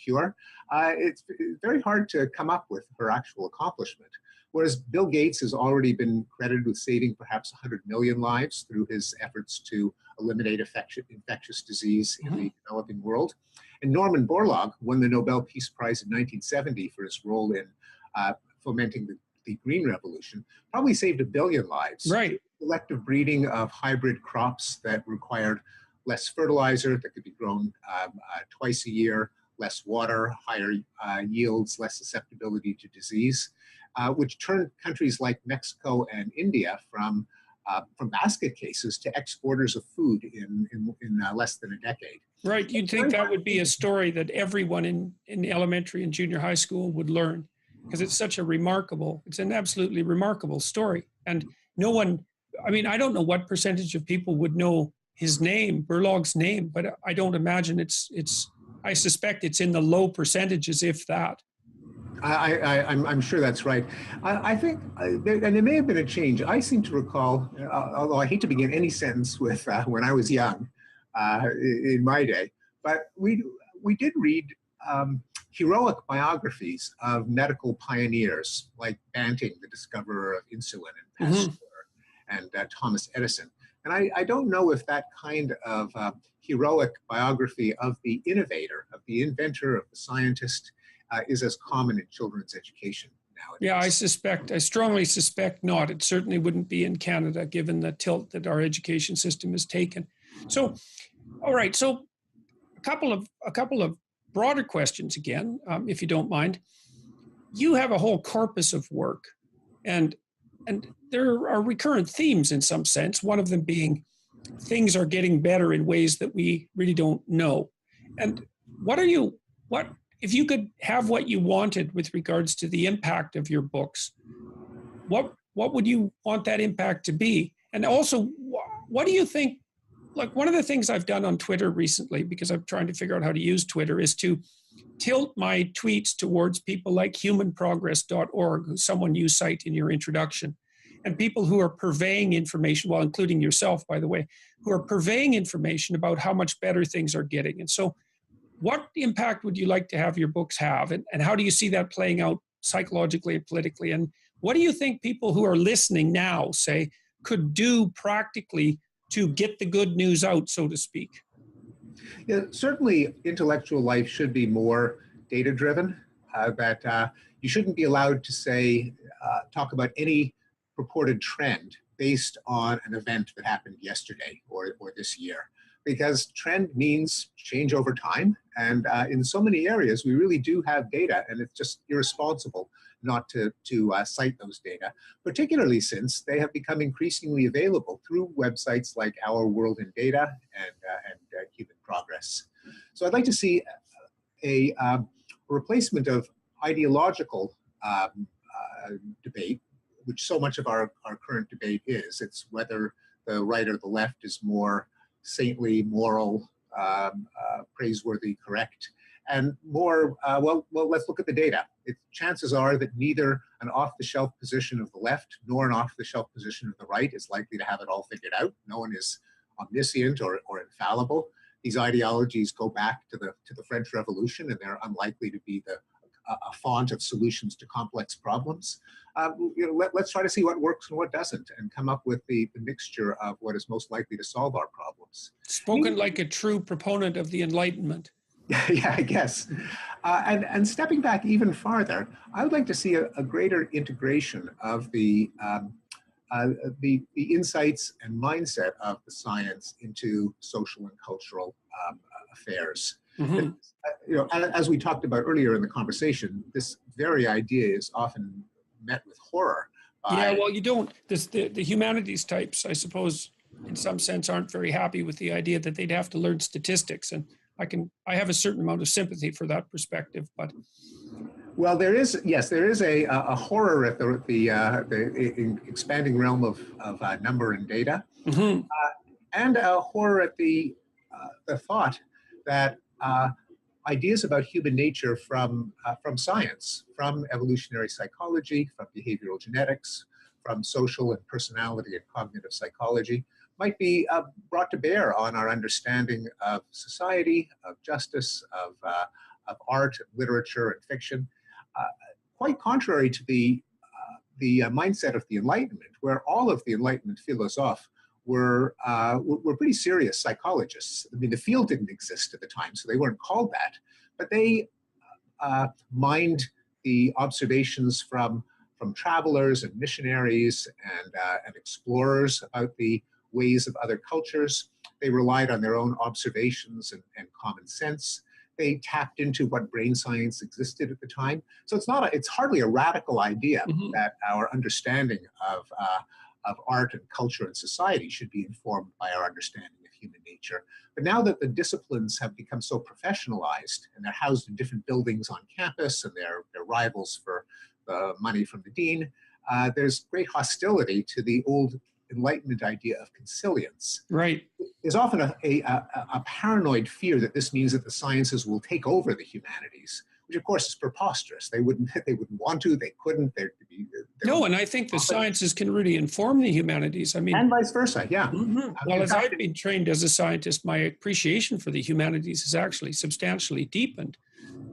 cure? It's very hard to come up with her actual accomplishment. Whereas Bill Gates has already been credited with saving perhaps 100 million lives through his efforts to eliminate infectious disease in the developing world. And Norman Borlaug won the Nobel Peace Prize in 1970 for his role in fomenting the Green Revolution, probably saved 1 billion lives. Right. Selective breeding of hybrid crops that required less fertilizer, that could be grown twice a year, less water, higher yields, less susceptibility to disease, which turned countries like Mexico and India from basket cases to exporters of food in less than a decade. Right. You'd think that would be a story that everyone in elementary and junior high school would learn, because it's an absolutely remarkable story. And no one, I mean, I don't know what percentage of people would know his name, Borlaug's name, but I don't imagine I suspect it's in the low percentages, if that. I'm sure that's right. I think, and there may have been a change. I seem to recall, although I hate to begin any sentence with when I was young in my day, but we did read heroic biographies of medical pioneers like Banting, the discoverer of insulin, and Pasteur, and Thomas Edison. And I don't know if that kind of heroic biography of the innovator, of the inventor, of the scientist, is as common in children's education nowadays. Yeah, I strongly suspect not. It certainly wouldn't be in Canada, given the tilt that our education system has taken. So, all right. So, a couple of broader questions again, if you don't mind. You have a whole corpus of work, and there are recurrent themes in some sense. One of them being things are getting better in ways that we really don't know. And what if you could have what you wanted with regards to the impact of your books, what would you want that impact to be? And also, what do you think, like one of the things I've done on Twitter recently, because I'm trying to figure out how to use Twitter, is to tilt my tweets towards people like humanprogress.org, who's someone you cite in your introduction, and people who are purveying information, well, including yourself, by the way, who are purveying information about how much better things are getting. And so what impact would you like to have your books have? And how do you see that playing out psychologically and politically? And what do you think people who are listening now, say, could do practically to get the good news out, so to speak? Yeah, certainly intellectual life should be more data-driven, that you shouldn't be allowed to talk about any purported trend based on an event that happened yesterday or this year. because trend means change over time. And in so many areas, we really do have data, and it's just irresponsible not to cite those data, particularly since they have become increasingly available through websites like Our World in Data and Human Progress. So I'd like to see a replacement of ideological debate, which so much of our current debate is. It's whether the right or the left is more saintly, moral, praiseworthy, correct, and more, well, let's look at the data. Chances are that neither an off-the-shelf position of the left nor an off-the-shelf position of the right is likely to have it all figured out. No one is omniscient or infallible. These ideologies go back to the French Revolution, and they're unlikely to be a font of solutions to complex problems. Let's try to see what works and what doesn't, and come up with the mixture of what is most likely to solve our problems. Spoken like a true proponent of the Enlightenment. Yeah, I guess. And stepping back even farther, I would like to see a greater integration of the insights and mindset of the science into social and cultural affairs. Mm-hmm. As we talked about earlier in the conversation, this very idea is often met with horror. Yeah, well, you don't. The humanities types, I suppose, in some sense, aren't very happy with the idea that they'd have to learn statistics, and I have a certain amount of sympathy for that perspective, but. Well, there is a horror at the expanding realm of number and data, Mm-hmm. And a horror at the thought that ideas about human nature from science, from evolutionary psychology, from behavioral genetics, from social and personality and cognitive psychology, might be brought to bear on our understanding of society, of justice, of art, literature, and fiction. Quite contrary to the mindset of the Enlightenment, where all of the Enlightenment philosophes were pretty serious psychologists. I mean, the field didn't exist at the time, so they weren't called that, but they mined the observations from travelers and missionaries and explorers about the ways of other cultures. They relied on their own observations and common sense. They tapped into what brain science existed at the time. So it's hardly a radical idea Mm-hmm. that our understanding of art and culture and society should be informed by our understanding of human nature. But now that the disciplines have become so professionalized and they're housed in different buildings on campus and they're rivals for the money from the dean, there's great hostility to the old Enlightenment idea of consilience. Right. There's often a paranoid fear that this means that the sciences will take over the humanities, which of course is preposterous. They wouldn't want to, they couldn't. No, and I think the sciences can really inform the humanities. I mean, and vice versa, yeah. Mm-hmm. Well, as I've been trained as a scientist, my appreciation for the humanities is actually substantially deepened.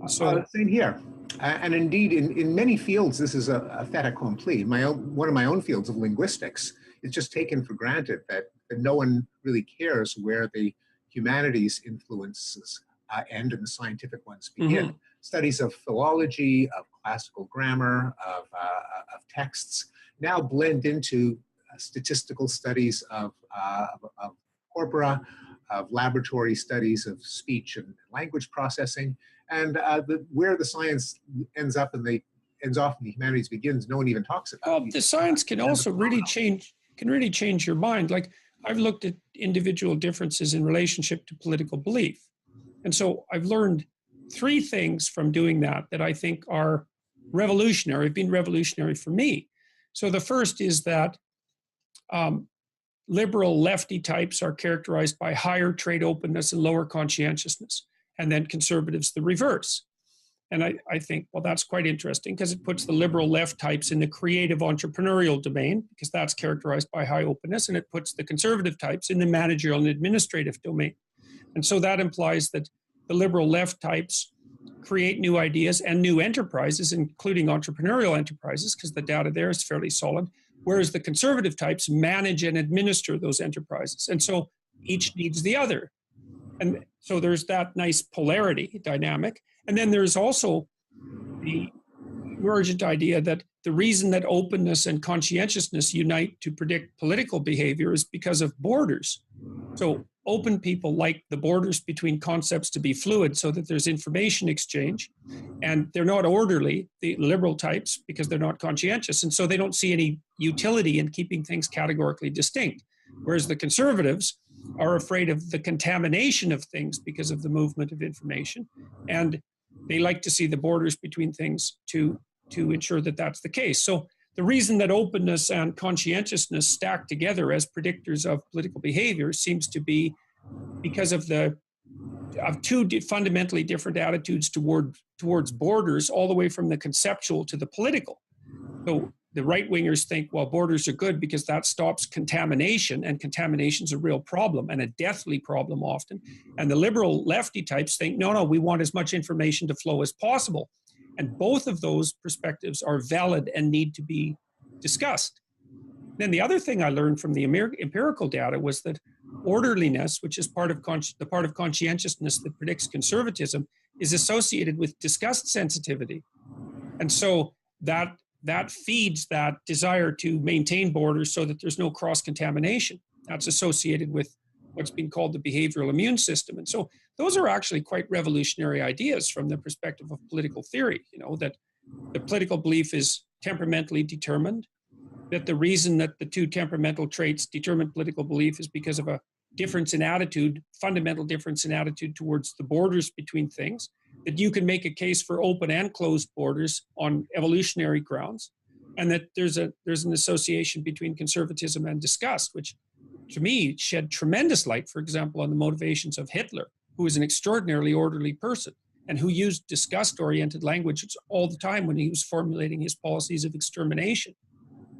So same here. And indeed, in many fields, this is a fait accompli. One of my own fields of linguistics, it's just taken for granted that no one really cares where the humanities influences end and the scientific ones begin. Mm-hmm. Studies of philology, of classical grammar, of texts now blend into statistical studies of corpora, of laboratory studies of speech and language processing, and where the science ends off and the humanities begins, no one even talks about. Well, the science can also really change your mind. Like, I've looked at individual differences in relationship to political belief. And so I've learned three things from doing that I think are revolutionary, have been revolutionary for me. So the first is that liberal lefty types are characterized by higher trade openness and lower conscientiousness, and then conservatives the reverse. And I think, well, that's quite interesting because it puts the liberal left types in the creative entrepreneurial domain, because that's characterized by high openness, and it puts the conservative types in the managerial and administrative domain. And so that implies that the liberal left types create new ideas and new enterprises, including entrepreneurial enterprises, because the data there is fairly solid, whereas the conservative types manage and administer those enterprises. And so each needs the other. And so there's that nice polarity dynamic. And then there's also the emergent idea that the reason that openness and conscientiousness unite to predict political behavior is because of borders. So open people like the borders between concepts to be fluid so that there's information exchange, and they're not orderly, the liberal types, because they're not conscientious, and so they don't see any utility in keeping things categorically distinct. Whereas the conservatives are afraid of the contamination of things because of the movement of information, and they like to see the borders between things to ensure that that's the case. So the reason that openness and conscientiousness stack together as predictors of political behavior seems to be because of two fundamentally different attitudes towards borders, all the way from the conceptual to the political. So the right-wingers think, well, borders are good because that stops contamination, and contamination is a real problem and a deathly problem often. And the liberal lefty types think, no, we want as much information to flow as possible. And both of those perspectives are valid and need to be discussed. Then the other thing I learned from the empirical data was that orderliness, which is the part of conscientiousness that predicts conservatism, is associated with disgust sensitivity. And so that feeds that desire to maintain borders so that there's no cross-contamination. That's associated with what's been called the behavioral immune system. And so those are actually quite revolutionary ideas from the perspective of political theory, that the political belief is temperamentally determined, that the reason that the two temperamental traits determine political belief is because of a difference in attitude, fundamental difference in attitude towards the borders between things, that you can make a case for open and closed borders on evolutionary grounds, and that there's an association between conservatism and disgust, which to me shed tremendous light, for example, on the motivations of Hitler, who was an extraordinarily orderly person and who used disgust-oriented language all the time when he was formulating his policies of extermination.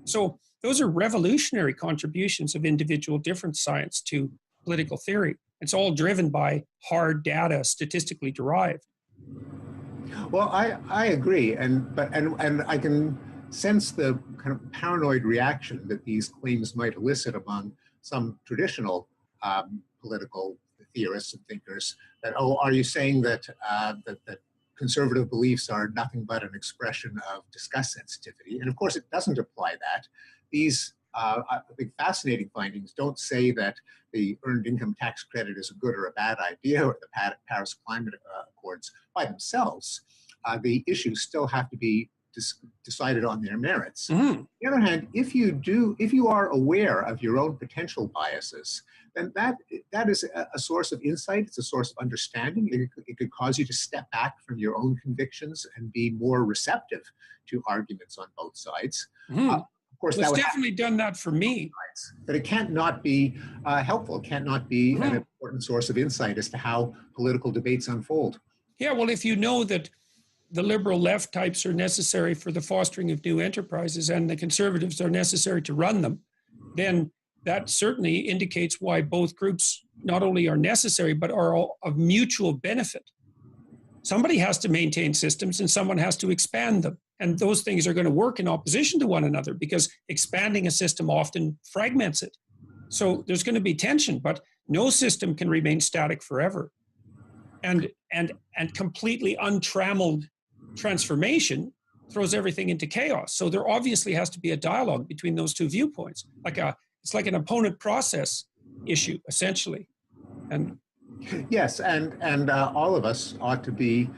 So those are revolutionary contributions of individual difference science to political theory. It's all driven by hard data, statistically derived. Well, I agree, and I can sense the kind of paranoid reaction that these claims might elicit among some traditional political theorists and thinkers. That, are you saying that that conservative beliefs are nothing but an expression of disgust sensitivity? And of course, it doesn't apply that. These I think fascinating findings don't say that the earned income tax credit is a good or a bad idea, or the Paris Climate Accords by themselves. The issues still have to be decided on their merits. Mm-hmm. On the other hand, if you are aware of your own potential biases, then that is a source of insight. It's a source of understanding. It could cause you to step back from your own convictions and be more receptive to arguments on both sides. Mm-hmm. Of course, it's definitely done that for me. But it can't not be helpful. It can't not be an important source of insight as to how political debates unfold. Yeah, well, if you know that the liberal left types are necessary for the fostering of new enterprises and the conservatives are necessary to run them, then that certainly indicates why both groups not only are necessary, but are all of mutual benefit. Somebody has to maintain systems and someone has to expand them. And those things are going to work in opposition to one another because expanding a system often fragments it. So there's going to be tension, but no system can remain static forever. And completely untrammeled transformation throws everything into chaos. So there obviously has to be a dialogue between those two viewpoints. It's like an opponent process issue, essentially. And yes, and all of us ought to be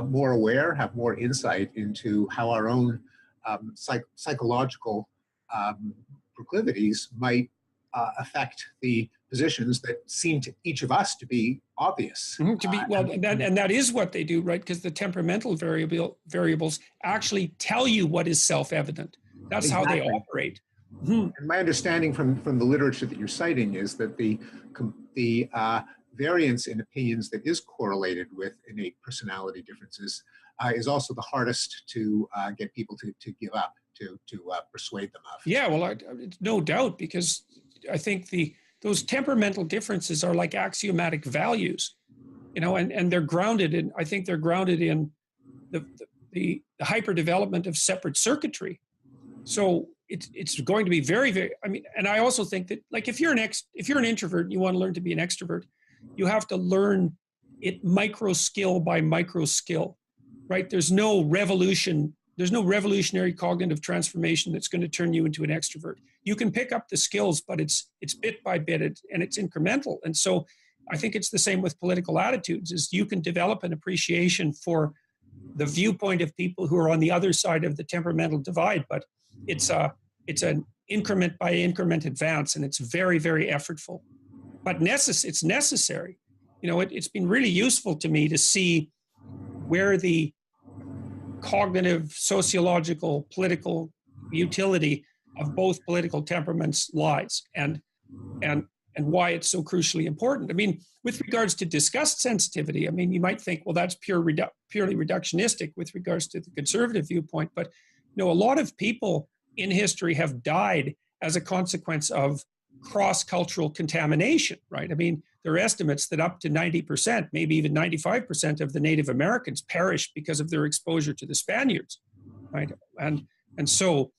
more aware, have more insight into how our own psychological proclivities might affect the positions that seem to each of us to be obvious. Mm-hmm, and that is what they do, right? Because the temperamental variables actually tell you what is self-evident. That's exactly how they operate. Mm-hmm. And my understanding from the literature that you're citing is that the variance in opinions that is correlated with innate personality differences is also the hardest to get people to give up, to persuade them of. Yeah, well, no doubt, because I think those temperamental differences are like axiomatic values, and they're grounded in, I think they're grounded in the hyper-development of separate circuitry. So it's going to be very, very, and I also think that, like, if you're an introvert and you want to learn to be an extrovert, you have to learn it micro skill by micro skill, right? There's no revolution there's no revolutionary cognitive transformation that's going to turn you into an extrovert. You can pick up the skills, but it's bit by bit, and it's incremental. And so I think it's the same with political attitudes, is you can develop an appreciation for the viewpoint of people who are on the other side of the temperamental divide, but it's an increment by increment advance, and it's very, very effortful. But it's necessary. You know, it's been really useful to me to see where the cognitive, sociological, political utility of both political temperaments lies, and why it's so crucially important. I mean, with regards to disgust sensitivity, I mean, you might think, well, that's purely reductionistic with regards to the conservative viewpoint, but you know, a lot of people in history have died as a consequence of cross-cultural contamination, right? I mean, there are estimates that up to 90%, maybe even 95% of the Native Americans perished because of their exposure to the Spaniards, right? And so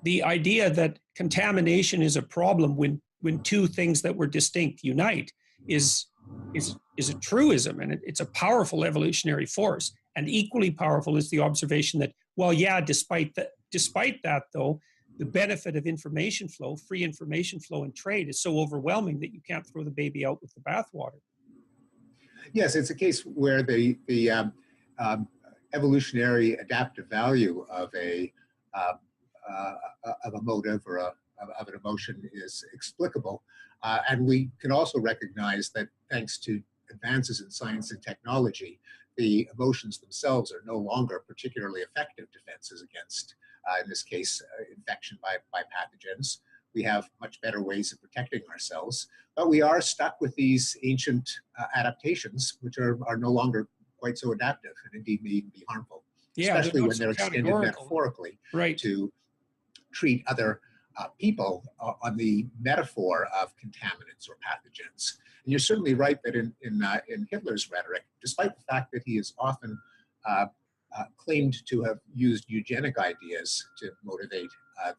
the idea that contamination is a problem when two things that were distinct unite is a truism, and it's a powerful evolutionary force. And equally powerful is the observation that, well, yeah, despite that though, the benefit of information flow, free information flow and trade is so overwhelming that you can't throw the baby out with the bathwater. Yes, it's a case where the evolutionary adaptive value of a motive or of an emotion is explicable. And we can also recognize that thanks to advances in science and technology, the emotions themselves are no longer particularly effective defenses against, in this case, infection by pathogens. We have much better ways of protecting ourselves, but we are stuck with these ancient adaptations, which are no longer quite so adaptive and indeed may even be harmful, especially when they're extended metaphorically, right, to treat other people on the metaphor of contaminants or pathogens. And you're certainly right that in Hitler's rhetoric, despite the fact that he is often claimed to have used eugenic ideas to motivate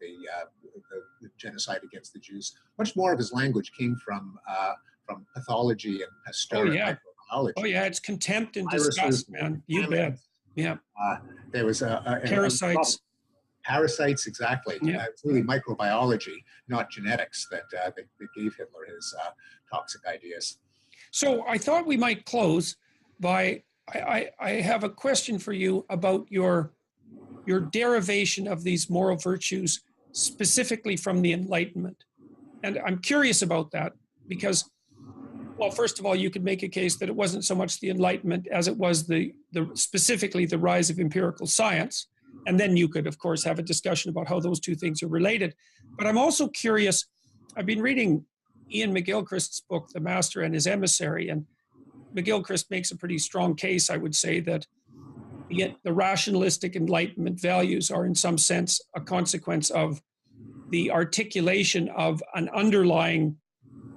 the genocide against the Jews, much more of his language came from pathology and Pasteur and microbiology. Oh yeah, it's contempt and disgust, man. You bet. Yeah. There was parasites. Parasites, exactly. Yeah. It's really microbiology, not genetics, that gave Hitler his toxic ideas. So I thought we might close by, I have a question for you about your derivation of these moral virtues, specifically from the Enlightenment. And I'm curious about that because, well, first of all, you could make a case that it wasn't so much the Enlightenment as it was specifically the rise of empirical science. And then you could, of course, have a discussion about how those two things are related. But I'm also curious, I've been reading Ian McGilchrist's book, The Master and His Emissary, and McGilchrist makes a pretty strong case, I would say, that the rationalistic Enlightenment values are in some sense a consequence of the articulation of an underlying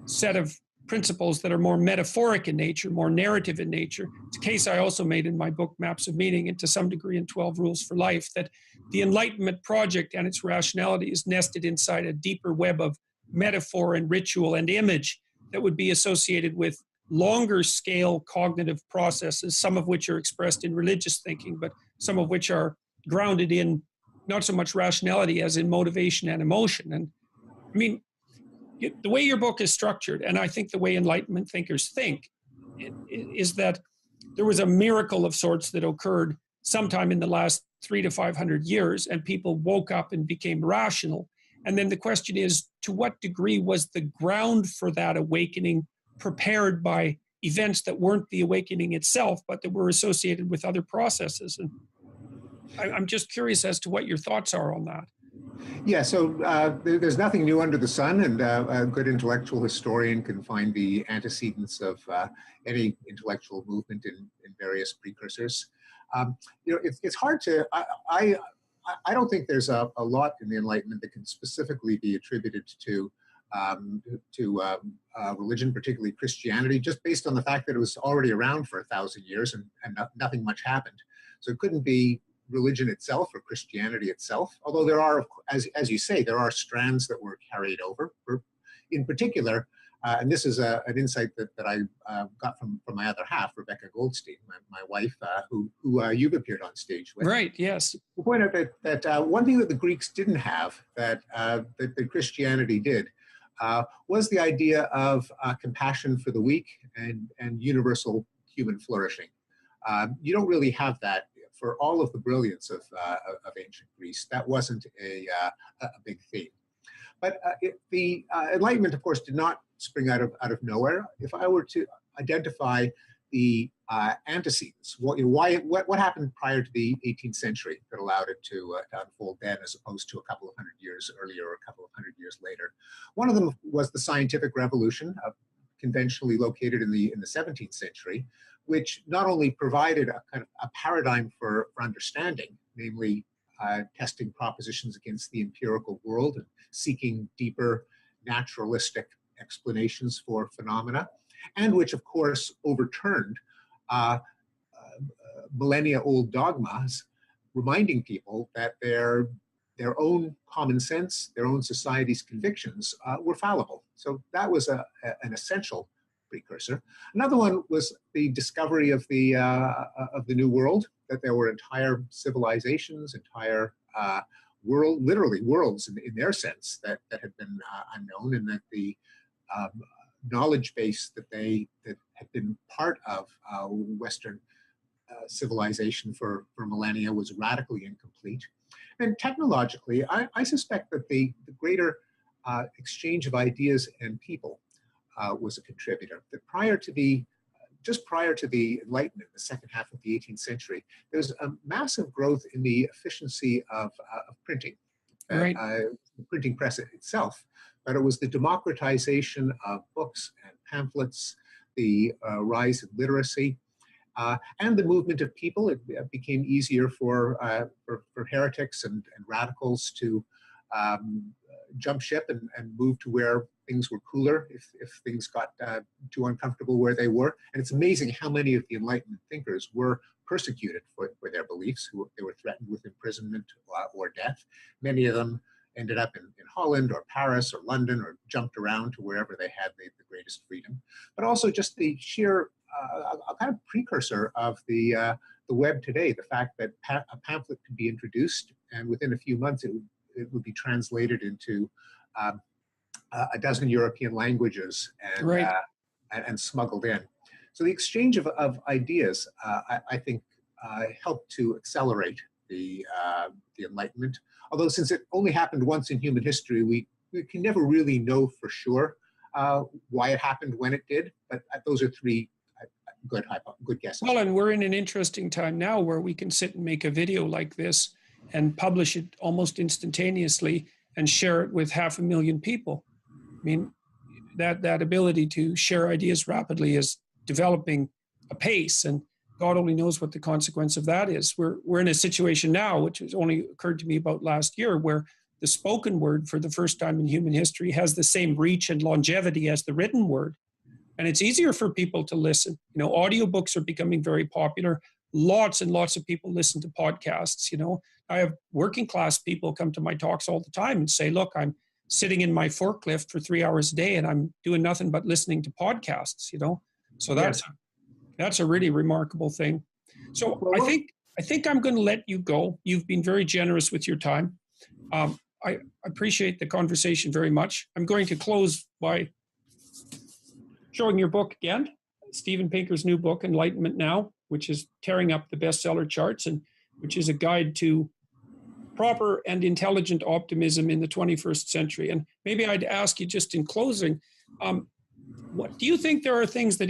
set of principles that are more metaphoric in nature, more narrative in nature. It's a case I also made in my book, Maps of Meaning, and to some degree in 12 Rules for Life, that the Enlightenment project and its rationality is nested inside a deeper web of metaphor and ritual and image that would be associated with longer scale cognitive processes, some of which are expressed in religious thinking, but some of which are grounded in not so much rationality as in motivation and emotion. And I mean, the way your book is structured, and I think the way Enlightenment thinkers think, is that there was a miracle of sorts that occurred sometime in the last 300 to 500 years, and people woke up and became rational. And then the question is, to what degree was the ground for that awakening prepared by events that weren't the awakening itself, but that were associated with other processes? And I'm just curious as to what your thoughts are on that. Yeah, so there's nothing new under the sun, and a good intellectual historian can find the antecedents of any intellectual movement in various precursors. You know, it's hard to, I don't think there's a lot in the Enlightenment that can specifically be attributed to religion, particularly Christianity, just based on the fact that it was already around for 1,000 years and nothing much happened. So it couldn't be religion itself or Christianity itself, although there are, as you say, there are strands that were carried over. In particular, and this is an insight that I got from my other half, Rebecca Goldstein, my wife, who you've appeared on stage with. Right, yes. To point out that one thing that the Greeks didn't have that Christianity did was the idea of compassion for the weak and universal human flourishing. You don't really have that for all of the brilliance of ancient Greece. That wasn't a big theme. But the Enlightenment, of course, did not spring out of nowhere. If I were to identify the antecedents, what happened prior to the 18th century that allowed it to unfold then, as opposed to a couple of hundred years earlier or a couple of hundred years later? One of them was the scientific revolution, conventionally located in the 17th century, which not only provided a kind of a paradigm for understanding, namely testing propositions against the empirical world and seeking deeper naturalistic explanations for phenomena, and which of course overturned millennia-old dogmas, reminding people that their own common sense, their own society's convictions were fallible. So that was an essential precursor. Another one was the discovery of the New World, that there were entire civilizations, entire literally worlds in their sense that had been unknown, and that the knowledge base that had been part of Western civilization for millennia was radically incomplete. And technologically, I suspect that the greater exchange of ideas and people was a contributor. That just prior to the Enlightenment, the second half of the 18th century, there was a massive growth in the efficiency of printing. Right. The printing press itself, but it was the democratization of books and pamphlets, the rise of literacy, and the movement of people. It became easier for heretics and radicals to jump ship and move to where things were cooler if things got too uncomfortable where they were. And it's amazing how many of the Enlightenment thinkers were persecuted for their beliefs. They were threatened with imprisonment or death. Many of them ended up in Holland or Paris or London, or jumped around to wherever they had the greatest freedom. But also just the sheer a kind of precursor of the web today, the fact that a pamphlet could be introduced, and within a few months it would be translated into a dozen European languages and, Right. And smuggled in. So the exchange of ideas, I think, helped to accelerate the Enlightenment. Although since it only happened once in human history, we can never really know for sure why it happened when it did. But those are three good guesses. Well, and we're in an interesting time now where we can sit and make a video like this and publish it almost instantaneously and share it with 500,000 people. I mean, that ability to share ideas rapidly is developing apace, and God only knows what the consequence of that is. We're in a situation now, which has only occurred to me about last year, where the spoken word for the first time in human history has the same reach and longevity as the written word. And it's easier for people to listen. You know, audiobooks are becoming very popular. Lots and lots of people listen to podcasts. You know, I have working class people come to my talks all the time and say, look, I'm sitting in my forklift for 3 hours a day and I'm doing nothing but listening to podcasts, you know. So that's a really remarkable thing. So I think I'm going to let you go. You've been very generous with your time. I appreciate the conversation very much. I'm going to close by showing your book again, Steven Pinker's new book, Enlightenment Now, which is tearing up the bestseller charts and which is a guide to proper and intelligent optimism in the 21st century. And maybe I'd ask you just in closing, what do you think there are things that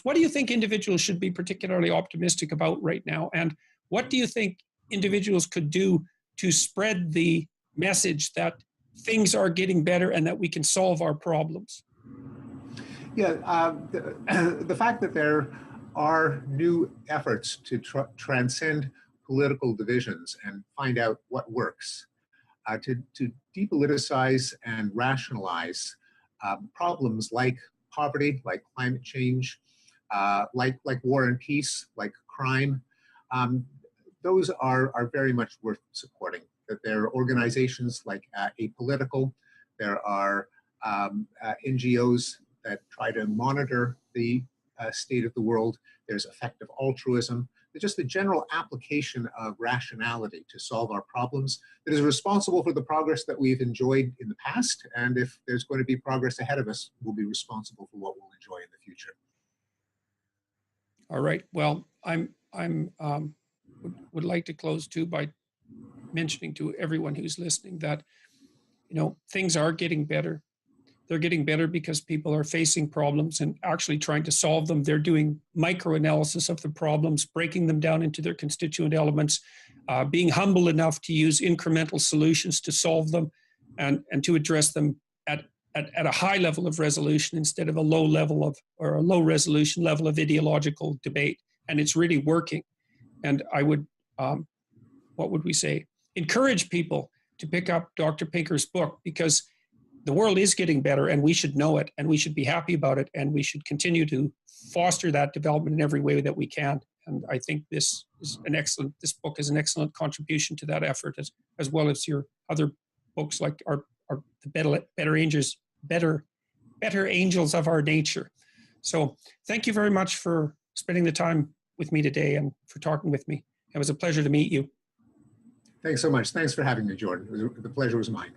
what do you think individuals should be particularly optimistic about right now? And what do you think individuals could do to spread the message that things are getting better and that we can solve our problems? Yeah, the fact that there are new efforts to transcend political divisions and find out what works, to depoliticize and rationalize problems like poverty, like climate change, like war and peace, like crime. Those are very much worth supporting. That there are organizations like Apolitical, there are NGOs that try to monitor the state of the world. There's effective altruism. There's just the general application of rationality to solve our problems that is responsible for the progress that we've enjoyed in the past. And if there's going to be progress ahead of us, we'll be responsible for what we'll enjoy in the future. All right. Well, would like to close too by mentioning to everyone who's listening that, you know, things are getting better. They're getting better because people are facing problems and actually trying to solve them. They're doing microanalysis of the problems, breaking them down into their constituent elements, being humble enough to use incremental solutions to solve them and to address them at a high level of resolution instead of a low level of, or a low resolution level of ideological debate. And it's really working. And I would, what would we say? Encourage people to pick up Dr. Pinker's book, because the world is getting better and we should know it and we should be happy about it and we should continue to foster that development in every way that we can. And I think this book is an excellent contribution to that effort, as well as your other books like the better angels of our nature. So thank you very much for spending the time with me today and for talking with me. It was a pleasure to meet you. Thanks so much. Thanks for having me, Jordan. The pleasure was mine.